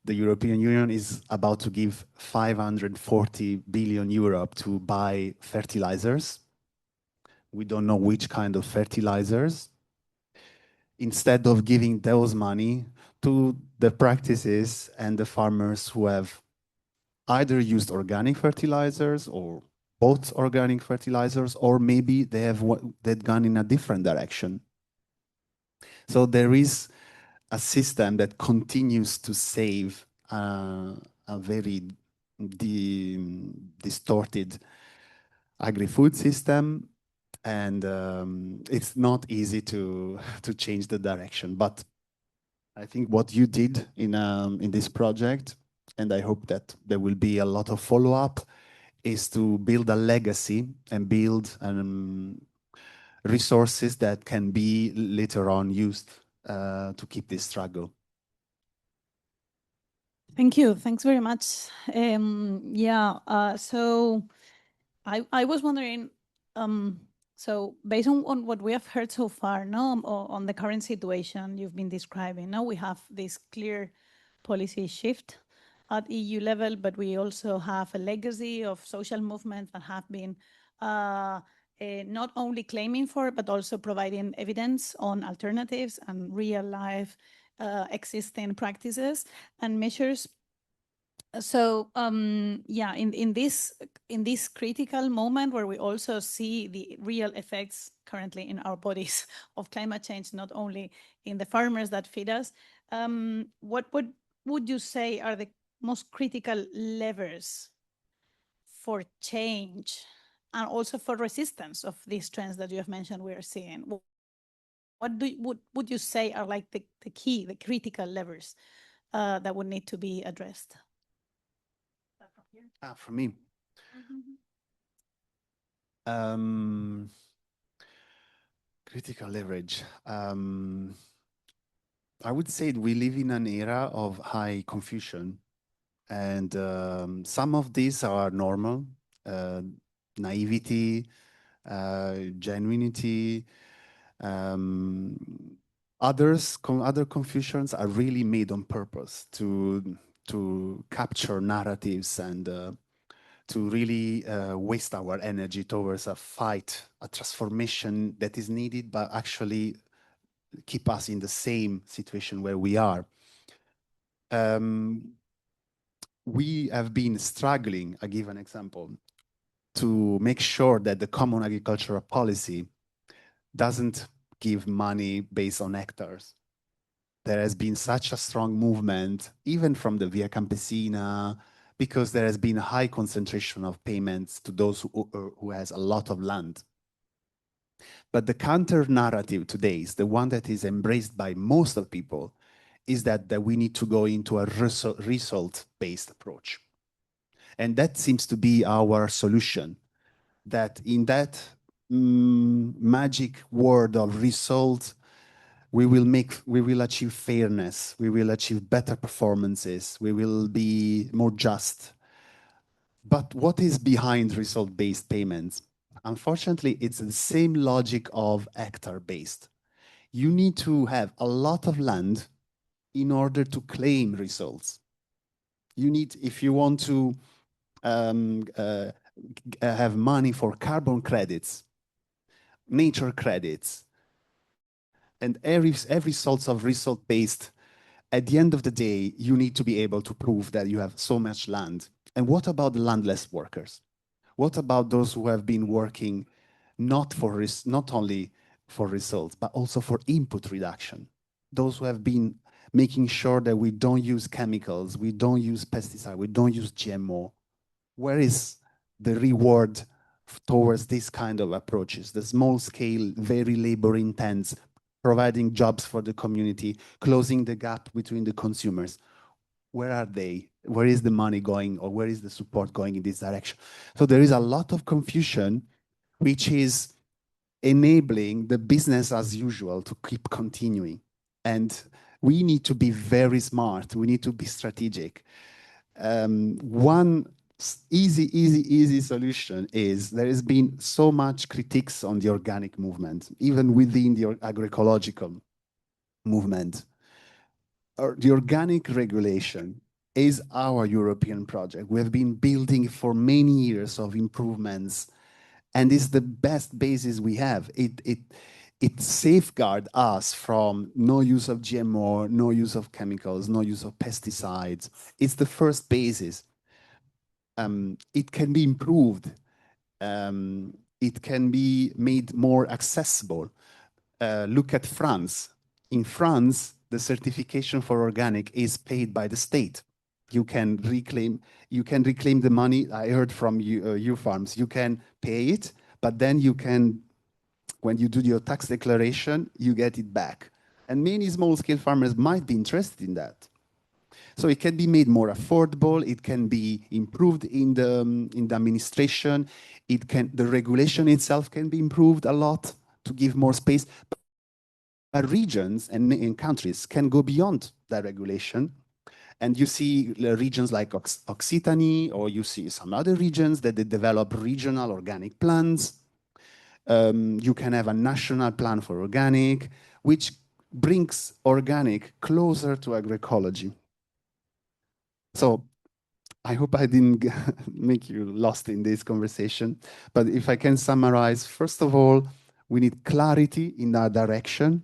the European Union is about to give 540 billion euro to buy fertilizers. We don't know which kind of fertilizers. Instead of giving those money to the practices and the farmers who have either used organic fertilizers or both organic fertilizers, or maybe they've gone in a different direction. So there is a system that continues to save a very distorted agri-food system, and it's not easy to change the direction. But I think what you did in this project, and I hope that there will be a lot of follow-up, is to build a legacy and build resources that can be later on used to keep this struggle. Thank you. Thanks very much. So I was wondering, So based on what we have heard so far, no, on the current situation you've been describing, now we have this clear policy shift at EU level, but we also have a legacy of social movements that have been not only claiming for, but also providing evidence on alternatives and real life existing practices and measures. So yeah, in this critical moment where we also see the real effects currently in our bodies of climate change, not only in the farmers that feed us, what would you say are the most critical levers for change and also for resistance of these trends that you have mentioned we are seeing? What would you say are like the key, the critical levers that would need to be addressed? For me, critical leverage. I would say we live in an era of high confusion, and some of these are normal, naivety, genuinity. Other confusions are really made on purpose to capture narratives and to really waste our energy towards a fight, a transformation that is needed, but actually keep us in the same situation where we are. We have been struggling, I give an example, to make sure that the common agricultural policy doesn't give money based on hectares. There has been such a strong movement, even from the Via Campesina, because there has been a high concentration of payments to those who has a lot of land. But the counter narrative today is the one that is embraced by most of people, is that we need to go into a result-based approach. And that seems to be our solution, that in that magic word of result, we will achieve fairness, we will achieve better performances, we will be more just. But what is behind result-based payments? Unfortunately, it's the same logic of hectare-based. You need to have a lot of land in order to claim results. You need, if you want to have money for carbon credits, nature credits, and every sorts of result-based, at the end of the day, you need to be able to prove that you have so much land. And what about the landless workers? What about those who have been working not only for results, but also for input reduction? Those who have been making sure that we don't use chemicals, we don't use pesticides, we don't use GMO. Where is the reward towards this kind of approaches? The small scale, very labor intense, providing jobs for the community, closing the gap between the consumers. Where are they? Where is the money going, or where is the support going in this direction? So there is a lot of confusion, which is enabling the business as usual to keep continuing. And we need to be very smart. We need to be strategic. One easy solution is there has been so much critiques on the organic movement, even within the agroecological movement. The organic regulation is our European project. We have been building for many years of improvements, and it's the best basis we have. It safeguards us from no use of GMO, no use of chemicals, no use of pesticides. It's the first basis. It can be improved. It can be made more accessible. Look at France. In France, the certification for organic is paid by the state. You can reclaim the money. I heard from you farms. You can pay it, but then you can, when you do your tax declaration, you get it back. And many small-scale farmers might be interested in that. So it can be made more affordable. It can be improved in the administration. The regulation itself can be improved a lot to give more space. But regions and countries can go beyond that regulation. And you see regions like Occitanie, or you see some other regions that they develop regional organic plans. You can have a national plan for organic, which brings organic closer to agroecology. So I hope I didn't make you lost in this conversation, but if I can summarize, first of all, we need clarity in our direction.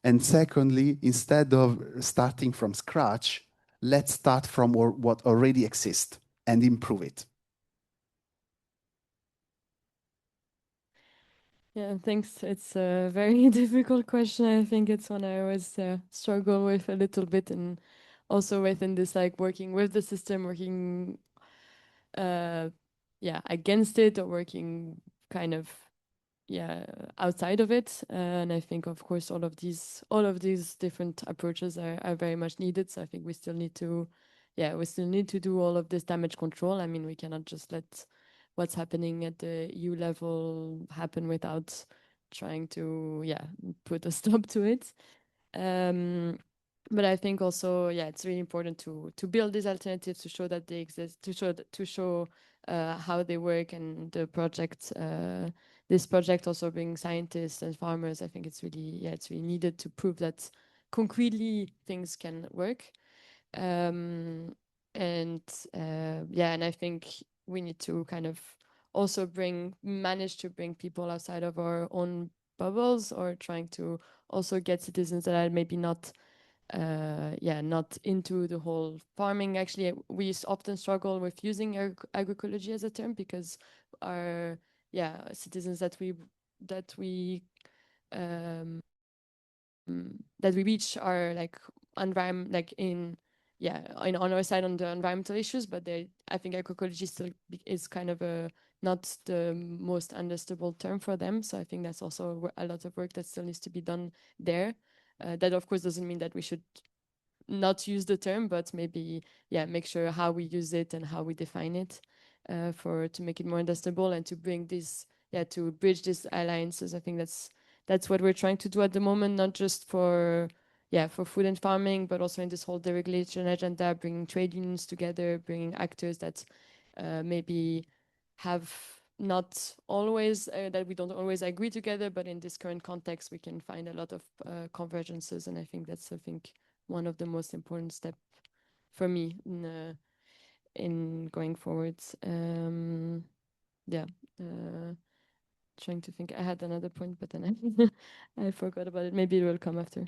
And secondly, instead of starting from scratch, let's start from what already exists and improve it. Yeah, thanks. It's a very difficult question. I think it's one I always struggle with a little bit, and also within this, like working with the system, working, yeah, against it, or working kind of, yeah, outside of it. And I think, of course, all of these different approaches are very much needed. So I think we still need to, yeah, we still need to do all of this damage control. I mean, we cannot just let what's happening at the EU level happen without trying to, yeah, put a stop to it. But I think also, yeah, it's really important to build these alternatives, to show that they exist, to show how they work, and the project, this project also bring scientists and farmers. I think it's really, yeah, it's really needed to prove that concretely things can work. And yeah, and I think we need to kind of also manage to bring people outside of our own bubbles, or trying to also get citizens that are maybe not not into the whole farming. Actually, we often struggle with using agroecology as a term, because our citizens that we um, that we reach are like environment, like on our side on the environmental issues, but I think agroecology still is kind of not the most understandable term for them. So I think that's also a lot of work that still needs to be done there. That of course doesn't mean that we should not use the term, but maybe make sure how we use it and how we define it, to make it more understandable, and to bring this to bridge these alliances. I think that's what we're trying to do at the moment, not just for food and farming, but also in this whole deregulation agenda, bringing trade unions together, bringing actors that maybe have not always, that we don't always agree together, but in this current context, we can find a lot of convergences. And I think that's, one of the most important steps for me in going forwards. Trying to think. I had another point, but then I forgot about it. Maybe it will come after.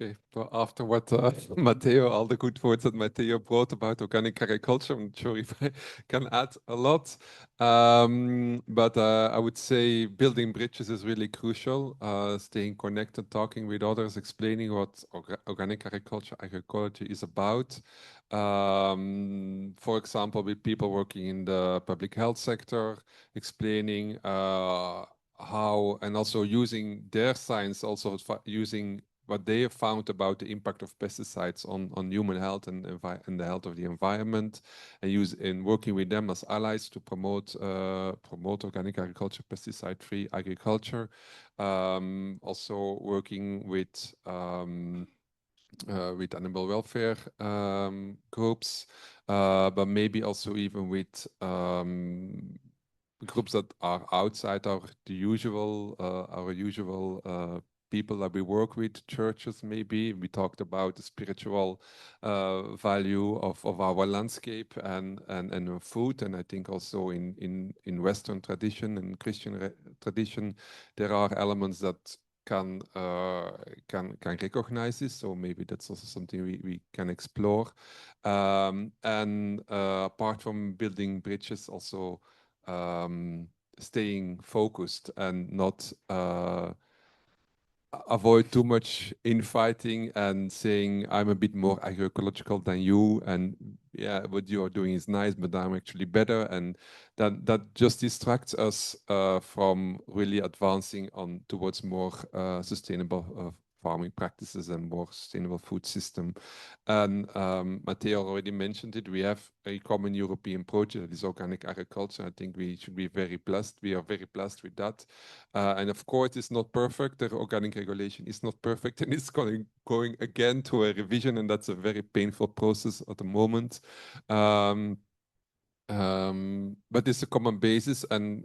Okay, well, after what Matteo, all the good words that Matteo brought about organic agriculture, I'm not sure if I can add a lot. But I would say building bridges is really crucial. Staying connected, talking with others, explaining what organic agriculture, agroecology is about. For example, with people working in the public health sector, explaining how, and also using their science, also using what they have found about the impact of pesticides on human health and the health of the environment, and working with them as allies to promote organic agriculture, pesticide-free agriculture. Also working with animal welfare groups, but maybe also even with groups that are outside our usual people that we work with, churches maybe. We talked about the spiritual value of our landscape and food, and I think also in Western tradition and Christian tradition, there are elements that can recognize this. So maybe that's also something we can explore. And apart from building bridges, also staying focused and not avoid too much infighting and saying I'm a bit more agroecological than you, and yeah, what you are doing is nice, but I'm actually better, and that just distracts us from really advancing on towards more sustainable farming practices and more sustainable food system. And Matteo already mentioned it. We have a common European project that is organic agriculture. I think we should be very blessed. We are very blessed with that. And of course, it's not perfect. The organic regulation is not perfect, and it's going again to a revision, and that's a very painful process at the moment. But it's a common basis, and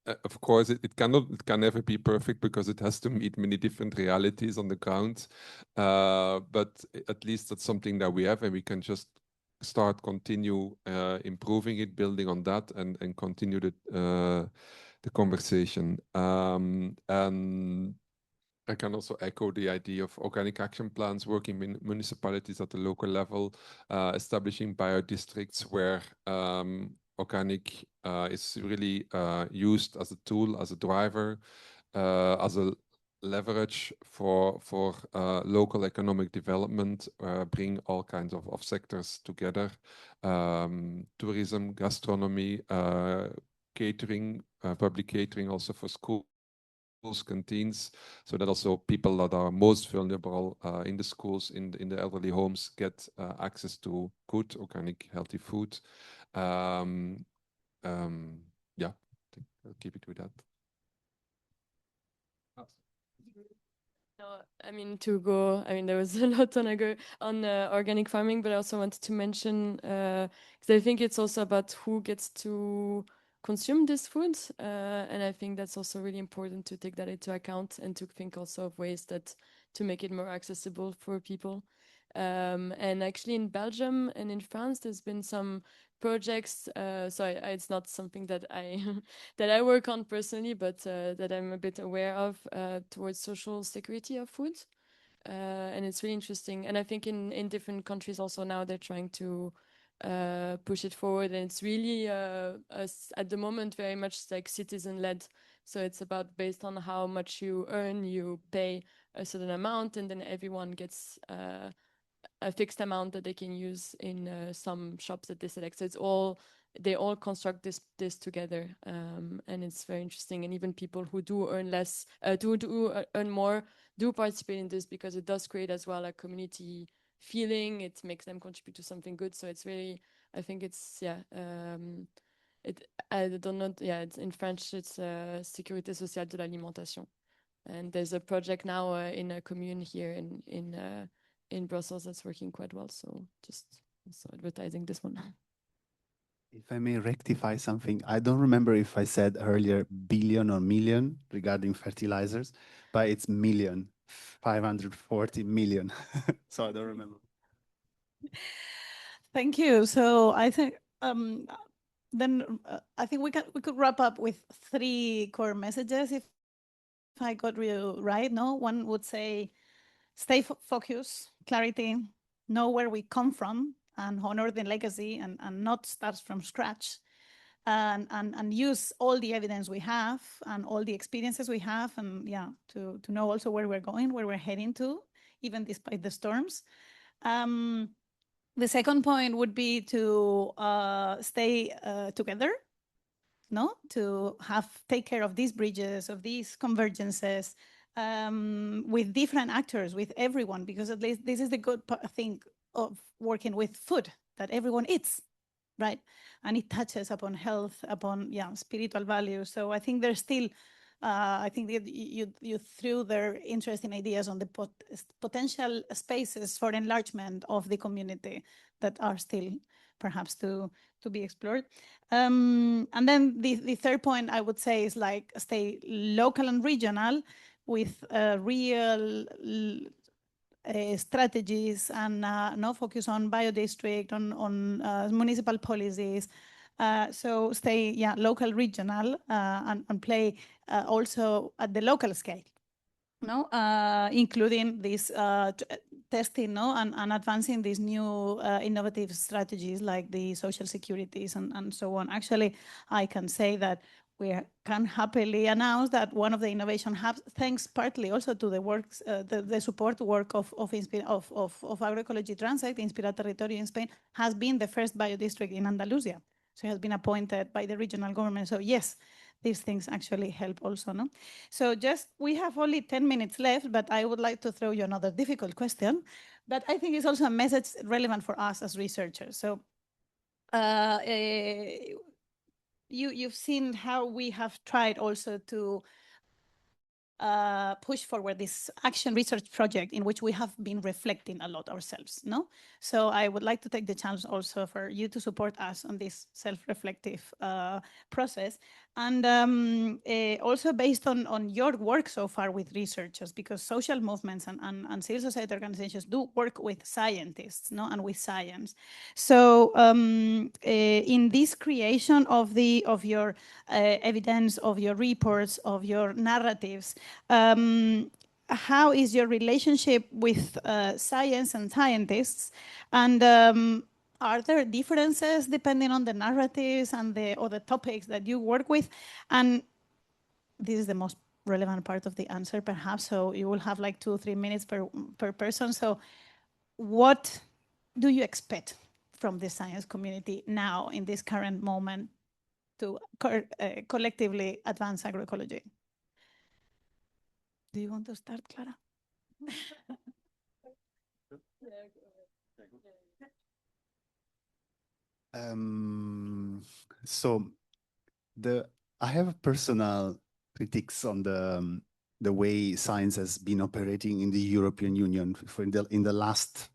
of course, it can never be perfect because it has to meet many different realities on the ground. But at least that's something that we have, and we can just continue improving it, building on that, and continue the conversation. And I can also echo the idea of organic action plans, working in municipalities at the local level, establishing biodistricts where organic is really used as a tool, as a driver, as a leverage for local economic development, bring all kinds of sectors together, tourism, gastronomy, catering, public catering also for schools, canteens, so that also people that are most vulnerable in the schools, in the elderly homes, get access to good, organic, healthy food. Yeah, I think I'll keep it with that. No, I mean, there was a lot on organic farming, but I also wanted to mention, because I think it's also about who gets to consume this food. And I think that's also really important to take that into account and to think also of ways to make it more accessible for people. And actually in Belgium and in France, there's been some projects. So it's not something that I that I work on personally, but that I'm a bit aware of towards social security of food. And it's really interesting. And I think in different countries also now they're trying to push it forward. And it's really at the moment very much like citizen-led. So it's about based on how much you earn, you pay a certain amount, and then everyone gets a fixed amount that they can use in some shops that they select. So they all construct this together, and it's very interesting. And even people who do earn less, earn more, do participate in this because it does create as well a community feeling. It makes them contribute to something good. So it's really, I think it's I don't know. Yeah, it's in French. It's Sécurité sociale de l'alimentation, and there's a project now in a commune here in Brussels that's working quite well. So just also advertising this one. If I may rectify something, I don't remember if I said earlier billion or million regarding fertilizers, but it's million, 540 million. So I don't remember. Thank you. So I think then I think we could wrap up with 3 core messages if I got you right. No, one would say stay focused, clarity, know where we come from, and honor the legacy, and not start from scratch, and use all the evidence we have and all the experiences we have, and to know also where we're going, where we're heading to, even despite the storms. The second point would be to stay together, no, to take care of these bridges, of these convergences, with different actors, with everyone, because at least this is the good thing of working with food, that everyone eats, right? And it touches upon health, upon spiritual values. So I think there's still, I think you threw their interesting ideas on the potential spaces for enlargement of the community that are still perhaps to be explored. And then the third point I would say is like stay local and regional with real strategies, and no focus on biodistrict, on municipal policies. So stay local, regional, and play also at the local scale. No, including this testing, no, and advancing these new innovative strategies like the social securities and so on. Actually, I can say that we can happily announce that one of the innovation hubs, thanks partly also to the works, the support work of Agroecology-TRANSECT, Inspira Territorio in Spain, has been the first biodistrict in Andalusia. So it has been appointed by the regional government. So yes, these things actually help also, no? So we have only 10 minutes left, but I would like to throw you another difficult question, but I think it's also a message relevant for us as researchers. So you've seen how we have tried also to push forward this action research project in which we have been reflecting a lot ourselves, no? So I would like to take the chance also for you to support us on this self-reflective process. And also based on your work so far with researchers, because social movements and civil society organizations do work with scientists, no, and with science. So in this creation of your evidence, of your reports, of your narratives, how is your relationship with science and scientists? And are there differences depending on the narratives and or the topics that you work with? And this is the most relevant part of the answer, perhaps. So you will have like 2 or 3 minutes per person. So what do you expect from the science community now in this current moment to collectively advance agroecology? Do you want to start, Clara? So I have personal critiques on the way science has been operating in the European Union in the last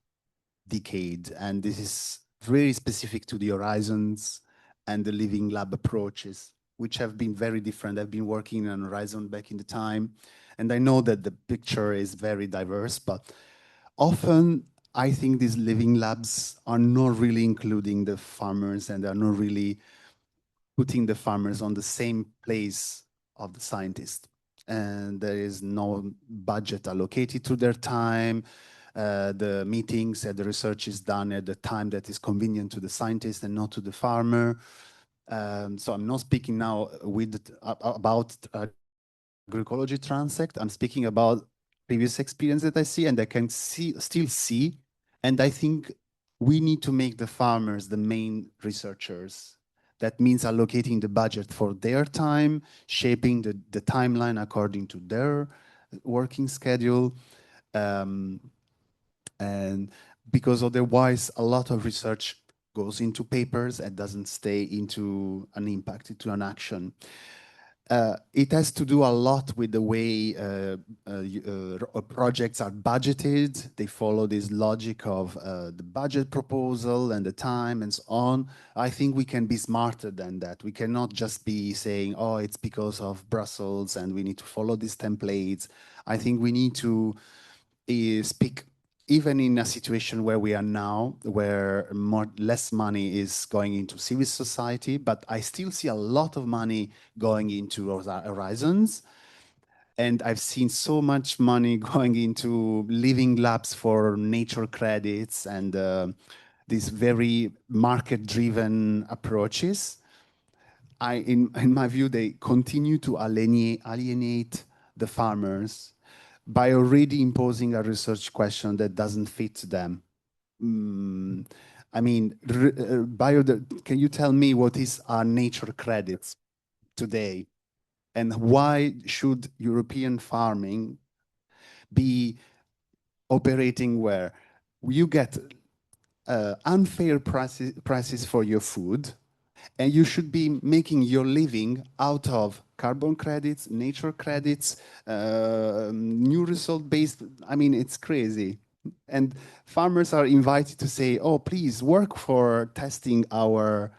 decade, and this is very specific to the Horizons and the Living Lab approaches, which have been very different. I've been working on Horizon back in the time, and I know that the picture is very diverse, but often I think these living labs are not really including the farmers, and are not really putting the farmers on the same place of the scientist. And there is no budget allocated to their time. The meetings and the research is done at the time that is convenient to the scientist and not to the farmer. So I'm not speaking now about Agroecology-TRANSECT. I'm speaking about previous experience that I see and I can still see. And I think we need to make the farmers the main researchers. That means allocating the budget for their time, shaping the timeline according to their working schedule. And because otherwise a lot of research goes into papers and doesn't stay into an impact, into an action. It has to do a lot with the way projects are budgeted. They follow this logic of the budget proposal and the time and so on. I think we can be smarter than that. We cannot just be saying, oh, it's because of Brussels and we need to follow these templates. I think we need to speak, even in a situation where we are now, where less money is going into civil society, but I still see a lot of money going into Horizons. And I've seen so much money going into living labs for nature credits and these very market-driven approaches. In my view, they continue to alienate the farmers by already imposing a research question that doesn't fit them. I mean, can you tell me what is our nature credits today? And why should European farming be operating where you get unfair prices for your food, and you should be making your living out of carbon credits, nature credits, new result-based. I mean, it's crazy. And farmers are invited to say, oh, please work for testing our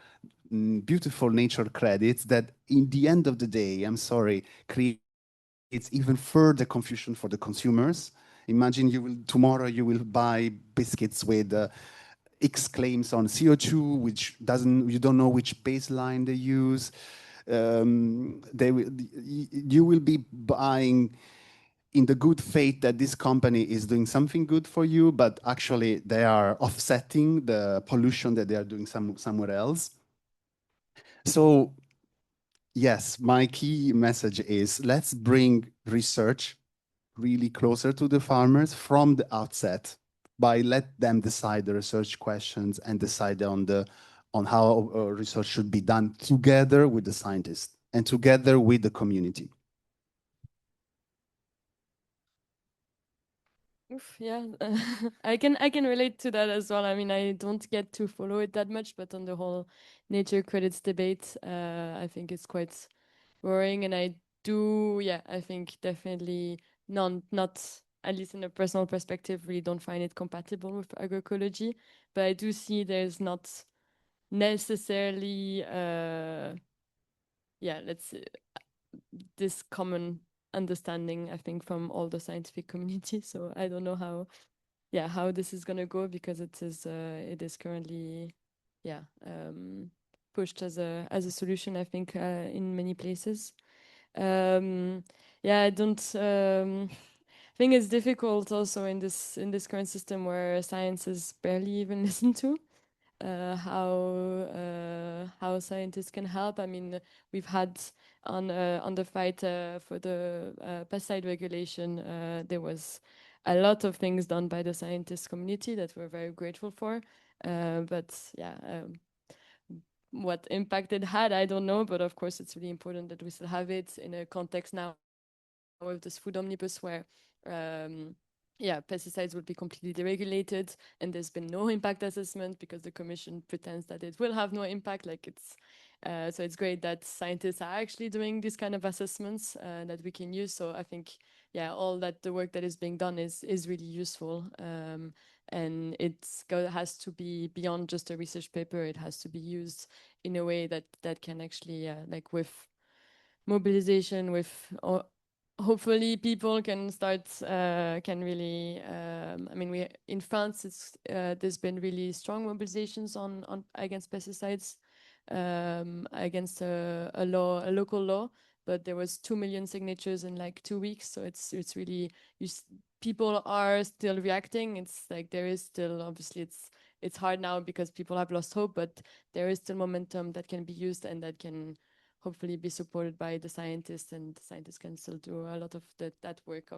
beautiful nature credits that in the end of the day, I'm sorry, creates even further confusion for the consumers. Imagine tomorrow you will buy biscuits with X claims on CO2, which you don't know which baseline they use. You will be buying in the good faith that this company is doing something good for you, but actually they are offsetting the pollution that they are doing somewhere else. So yes, my key message is let's bring research really closer to the farmers from the outset, by let them decide the research questions and decide on how research should be done together with the scientists and together with the community. Oof, yeah, I can relate to that as well. I mean, I don't get to follow it that much, but on the whole nature credits debate, I think it's quite worrying, and I I think definitely not at least in a personal perspective, really don't find it compatible with agroecology. But I do see there's not necessarily let's say, this common understanding, I think, from all the scientific community. So I don't know how this is gonna go, because it is currently pushed as a solution, I think, in many places. I don't I think it's difficult also in this current system where science is barely even listened to, how scientists can help. I mean, we've had on the fight for the pesticide regulation, there was a lot of things done by the scientist community that we're very grateful for. What impact it had, I don't know. But of course, it's really important that we still have it in a context now with this food omnibus where pesticides will be completely deregulated, and there's been no impact assessment because the Commission pretends that it will have no impact. So it's great that scientists are actually doing these kind of assessments that we can use. So I think, all that the work that is being done is really useful. And has to be beyond just a research paper. It has to be used in a way that can actually, with mobilization, hopefully people can start, can really, I mean, we in France, there's been really strong mobilizations on against pesticides, against a local law, but there was 2 million signatures in like 2 weeks. So it's really, people are still reacting. It's like there is still, obviously it's hard now because people have lost hope, but there is still momentum that can be used and that can hopefully be supported by the scientists, and the scientists can still do a lot of that work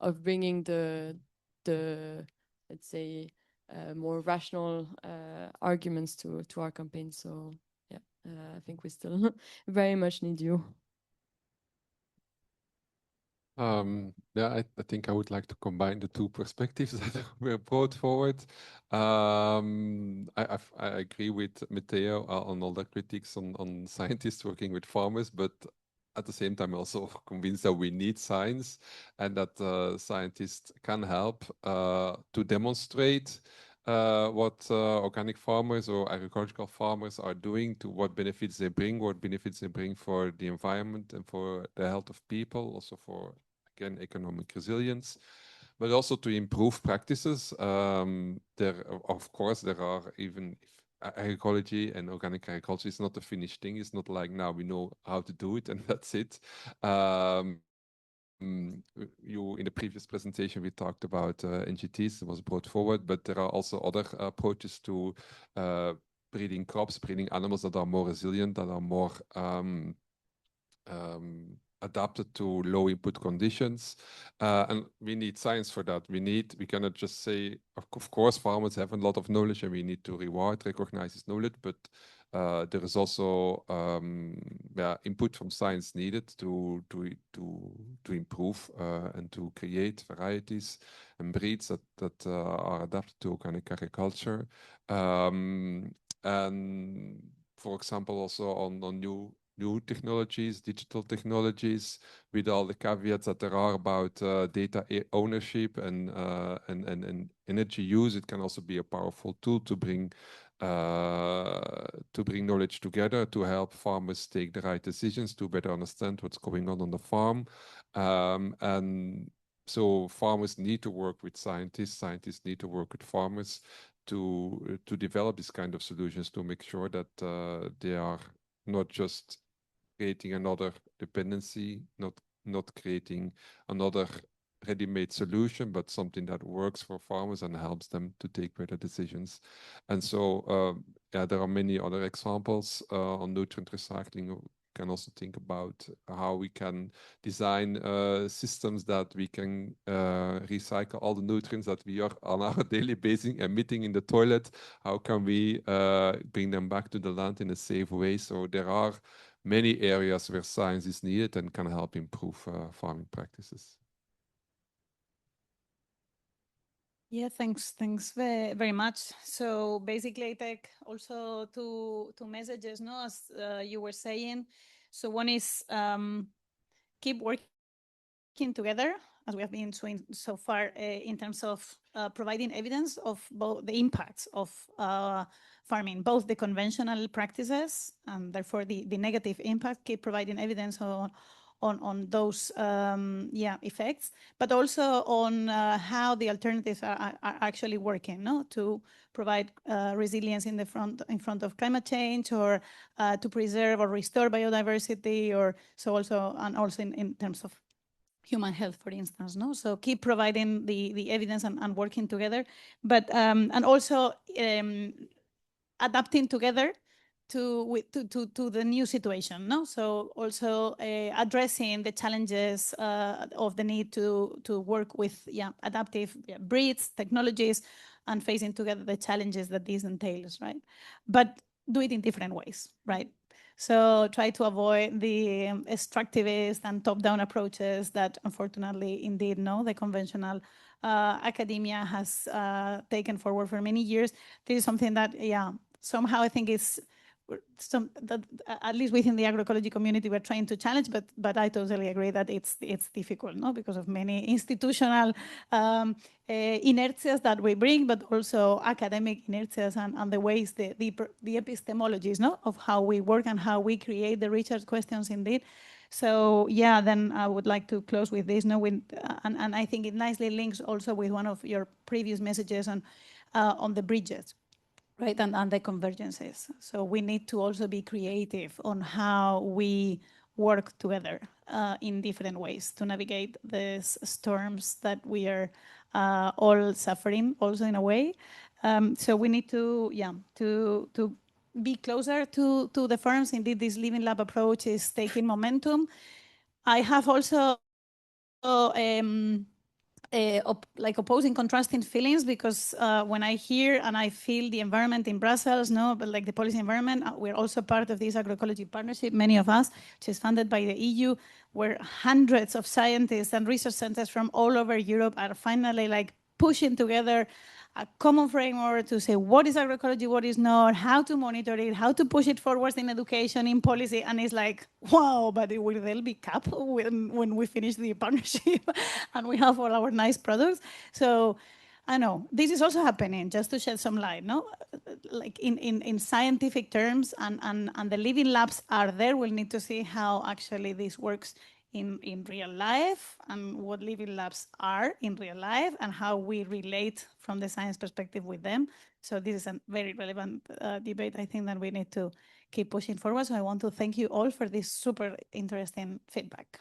of bringing the let's say more rational arguments to our campaign. So I think we still very much need you. I think I would like to combine the two perspectives that were brought forward. I agree with Matteo on all the critiques on scientists working with farmers, but at the same time also convinced that we need science, and that scientists can help to demonstrate what organic farmers or agricultural farmers are doing, to what benefits they bring for the environment and for the health of people, also for, again, economic resilience, but also to improve practices. Of course, there are, even if agroecology and organic agriculture is not a finished thing. It's not like now we know how to do it and that's it. In the previous presentation, we talked about NGTs, it was brought forward, but there are also other approaches to breeding crops, breeding animals that are more resilient, that are more adapted to low input conditions. And we need science for that. We cannot just say, of course, farmers have a lot of knowledge and we need to recognize this knowledge, but there is also input from science needed to improve and to create varieties and breeds that are adapted to organic agriculture. And for example, also on new technologies, digital technologies, with all the caveats that there are about data ownership and energy use. It can also be a powerful tool to bring knowledge together, to help farmers take the right decisions, to better understand what's going on the farm. And so farmers need to work with scientists need to work with farmers to develop these kind of solutions, to make sure that they are not just creating another dependency, not creating another ready-made solution, but something that works for farmers and helps them to take better decisions. And so, there are many other examples on nutrient recycling. We can also think about how we can design systems that we can recycle all the nutrients that we are on our daily basis emitting in the toilet. How can we bring them back to the land in a safe way? So there are many areas where science is needed and can help improve farming practices. Yeah, thanks very much. So basically, I take also two messages, no, as you were saying. So one is keep working together, as we have been doing so far, in terms of providing evidence of both the impacts of farming, both the conventional practices and therefore the negative impact, keep providing evidence on those effects, but also on how the alternatives are actually working, no, to provide resilience in front of climate change, or to preserve or restore biodiversity, or so also, and also in terms of human health, for instance, no? So keep providing the evidence and working together, but and also adapting together to the new situation, no? So also addressing the challenges of the need to work with adaptive breeds, technologies, and facing together the challenges that this entails, right? But do it in different ways, right? So try to avoid the extractivist and top-down approaches that, unfortunately, indeed, no, the conventional academia has taken forward for many years. This is something that, somehow I think is that at least within the agroecology community we're trying to challenge, but I totally agree that it's difficult, no, because of many institutional inertias that we bring, but also academic inertias and the ways the epistemologies, no, of how we work and how we create the research questions indeed. So then I would like to close with this, no, and I think it nicely links also with one of your previous messages on the bridges, right, and the convergences. So we need to also be creative on how we work together in different ways to navigate these storms that we are all suffering also in a way. So we need to be closer to the farms. Indeed, this Living Lab approach is taking momentum. I have also like opposing, contrasting feelings, because when I hear and I feel the environment in Brussels, no, but like the policy environment, we're also part of this agroecology partnership, many of us, which is funded by the EU, where hundreds of scientists and research centers from all over Europe are finally like pushing together a common framework to say what is agroecology, what is not, how to monitor it, how to push it forward in education, in policy, and it's like, wow, but will there be cap when we finish the partnership and we have all our nice products? So I know this is also happening, just to shed some light, no? Like in scientific terms, and the living labs are there. We'll need to see how actually this works in real life, and what living labs are in real life, and how we relate from the science perspective with them. So this is a very relevant debate, I think, that we need to keep pushing forward. So I want to thank you all for this super interesting feedback.